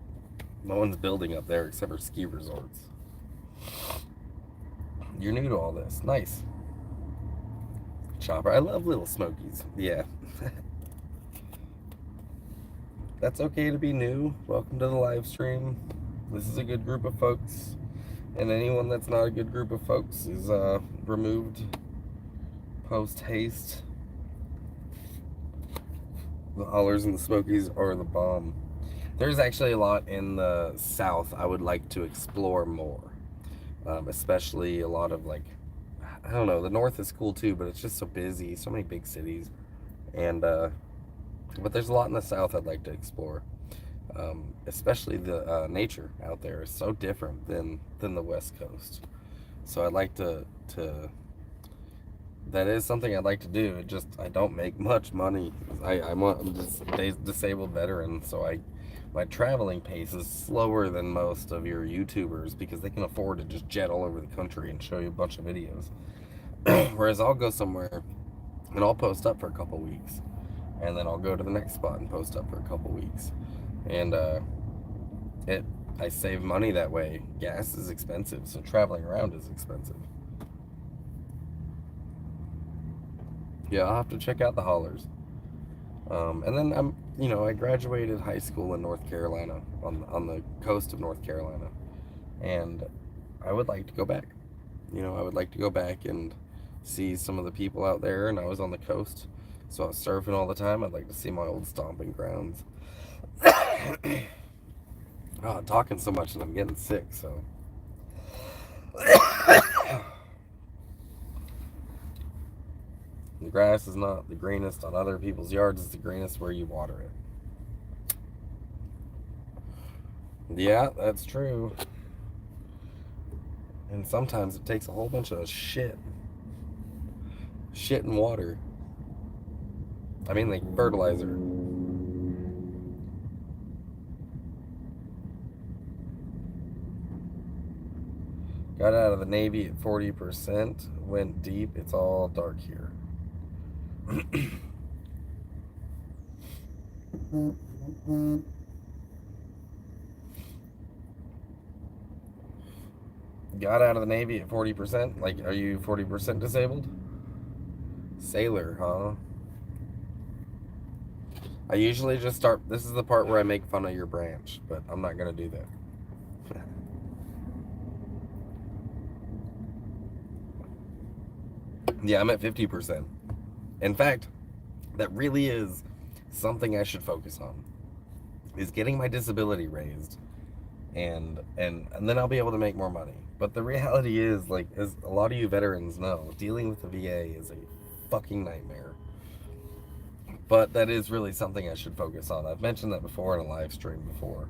No one's building up there except for ski resorts. You're new to all this. Nice. Chopper. I love Little Smokies. Yeah. That's okay to be new. Welcome to the live stream. This is a good group of folks. And anyone that's not a good group of folks is removed post haste. The Hollers and the Smokies are the bomb. There's actually a lot in the South I would like to explore more. Especially a lot of like, I don't know, the North is cool too, but it's just so busy, so many big cities. And, but there's a lot in the South I'd like to explore. Especially the nature out there is so different than the West Coast. So I'd like to that is something I'd like to do. It just, I don't make much money. I'm just a disabled veteran, so my traveling pace is slower than most of your YouTubers because they can afford to just jet all over the country and show you a bunch of videos. Whereas I'll go somewhere and I'll post up for a couple weeks, and then I'll go to the next spot and post up for a couple weeks, and I save money that way. Gas is expensive, so traveling around is expensive. Yeah, I'll have to check out the Hollers. And then I graduated high school in North Carolina, on the coast of North Carolina, and I would like to go back. I would like to go back and see some of the people out there, and I was on the coast, so I was surfing all the time. I'd like to see my old stomping grounds. Oh, I'm talking so much and I'm getting sick, so. The grass is not the greenest on other people's yards, it's the greenest where you water it. Yeah, that's true. And sometimes it takes a whole bunch of shit and water. I mean, like fertilizer. Got out of the Navy at 40%, went deep, it's all dark here. Got out of the Navy at 40%? Like, are you 40% disabled? Sailor, huh? I usually just start, this is the part where I make fun of your branch, but I'm not gonna do that. Yeah, I'm at 50%. In fact, that really is something I should focus on, is getting my disability raised, and then I'll be able to make more money. But the reality is, like, as a lot of you veterans know, dealing with the VA is a fucking nightmare. But that is really something I should focus on. I've mentioned that before in a live stream before,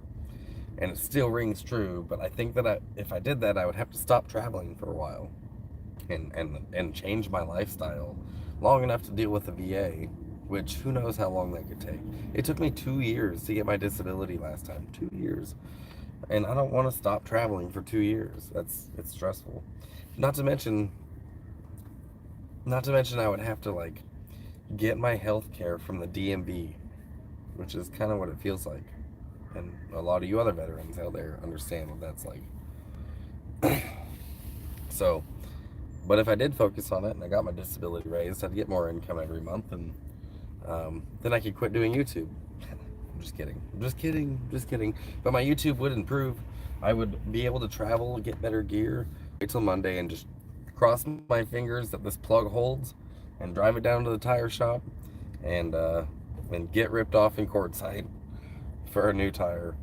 and it still rings true. But I think that if I did that, I would have to stop traveling for a while, and change my lifestyle long enough to deal with the VA, which who knows how long that could take. It took me 2 years to get my disability last time. 2 years. And I don't want to stop traveling for 2 years. It's stressful. Not to mention, I would have to like get my health care from the DMV, which is kind of what it feels like. And a lot of you other veterans out there understand what that's like. So, but if I did focus on it and I got my disability raised, I'd get more income every month, and then I could quit doing YouTube. I'm just kidding. I'm just kidding. Just kidding. But my YouTube would improve. I would be able to travel, get better gear. Wait till Monday and just cross my fingers that this plug holds, and drive it down to the tire shop, and get ripped off in Quartzsite for a new tire.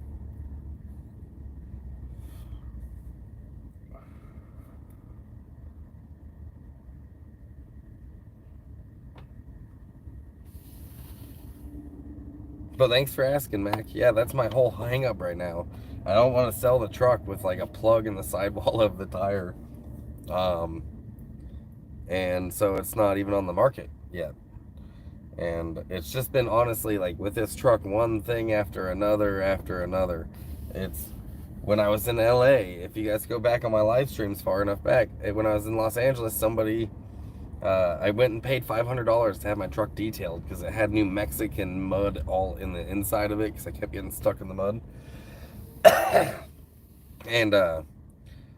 But thanks for asking, Mac. Yeah, that's my whole hang up right now. I don't want to sell the truck with like a plug in the sidewall of the tire. Um, and so it's not even on the market yet. And it's just been, honestly, like with this truck, one thing after another after another. It's when I was in LA, if you guys go back on my live streams far enough back, when I was in Los Angeles, somebody I went and paid $500 to have my truck detailed because it had New Mexican mud all in the inside of it because I kept getting stuck in the mud. And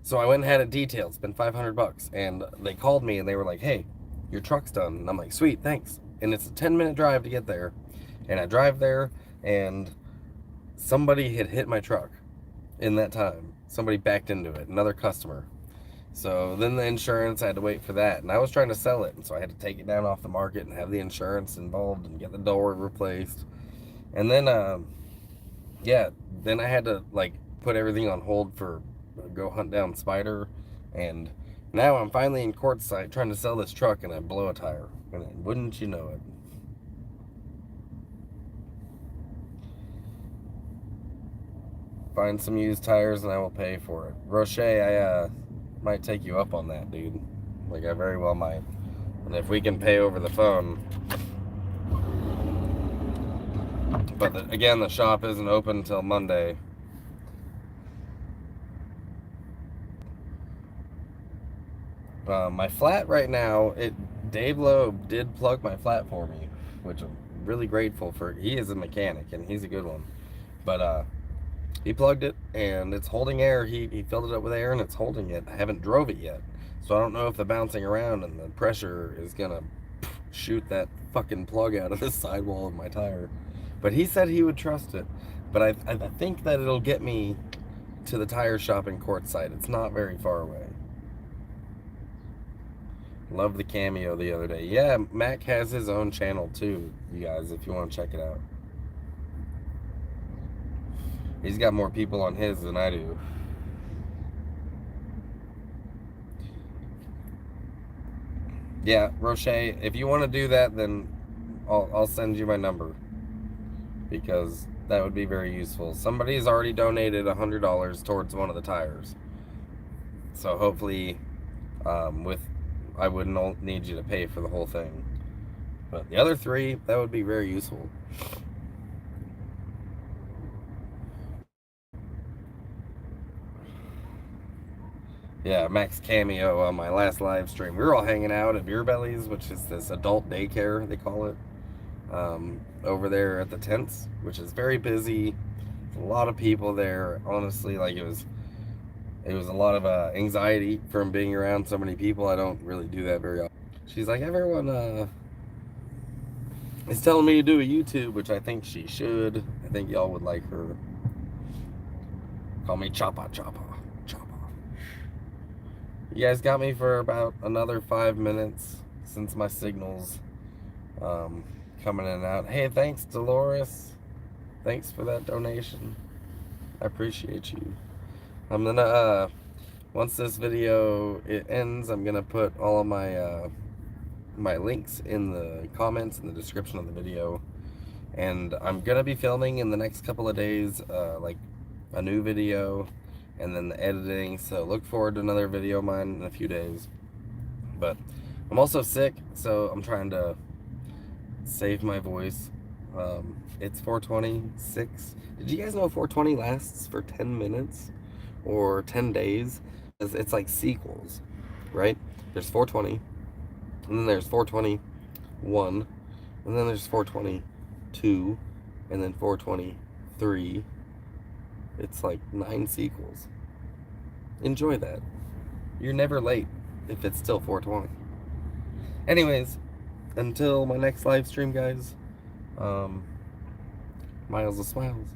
so I went and had it detailed. Spent $500, and they called me and they were like, "Hey, your truck's done." And I'm like, "Sweet, thanks." And it's a 10-minute drive to get there, and I drive there, and somebody had hit my truck in that time. Somebody backed into it, another customer. So then the insurance, I had to wait for that, and I was trying to sell it, and so I had to take it down off the market and have the insurance involved and get the door replaced. And then yeah, then I had to like put everything on hold for go hunt down Spider, and now I'm finally in Quartzsite trying to sell this truck, and I blow a tire, and wouldn't you know it. Find some used tires and I will pay for it. Roche, I might take you up on that, dude. Like, I very well might. And if we can pay over the phone. But again, the shop isn't open until Monday. My flat right now, Dave Loeb did plug my flat for me, which I'm really grateful for. He is a mechanic and he's a good one. But he plugged it and it's holding air. He filled it up with air and it's holding it. I haven't drove it yet, so I don't know if the bouncing around and the pressure is gonna shoot that fucking plug out of the sidewall of my tire. But he said he would trust it. But I think that it'll get me to the tire shop in Quartzsite. It's not very far away. Love the cameo the other day. Yeah, Mac has his own channel too, you guys, if you want to check it out. He's got more people on his than I do. Yeah, Roche, if you want to do that, then I'll send you my number, because that would be very useful. Somebody's already donated $100 towards one of the tires, so hopefully I wouldn't need you to pay for the whole thing, but the other three, that would be very useful. Yeah, Max cameo on my last live stream. We were all hanging out at Beer Bellies, which is this adult daycare, they call it, over there at the tents, which is very busy. A lot of people there. Honestly, like it was a lot of anxiety from being around so many people. I don't really do that very often. She's like, everyone is telling me to do a YouTube, which I think she should. I think y'all would like her. Call me Choppa Choppa. You guys got me for about another 5 minutes, since my signal's coming in and out. Hey, thanks, Dolores. Thanks for that donation. I appreciate you. I'm gonna, once this video ends, I'm gonna put all of my my links in the comments in the description of the video. And I'm gonna be filming in the next couple of days, like a new video, and then the editing. So look forward to another video of mine in a few days. But I'm also sick, so I'm trying to save my voice. It's 4:26. Did you guys know 420 lasts for 10 minutes or 10 days? It's like sequels, right? There's 420, and then there's 421, and then there's 422, and then 423. It's like 9 sequels. Enjoy that. You're never late if it's still 420. Anyways, until my next live stream, guys, Miles of Smiles.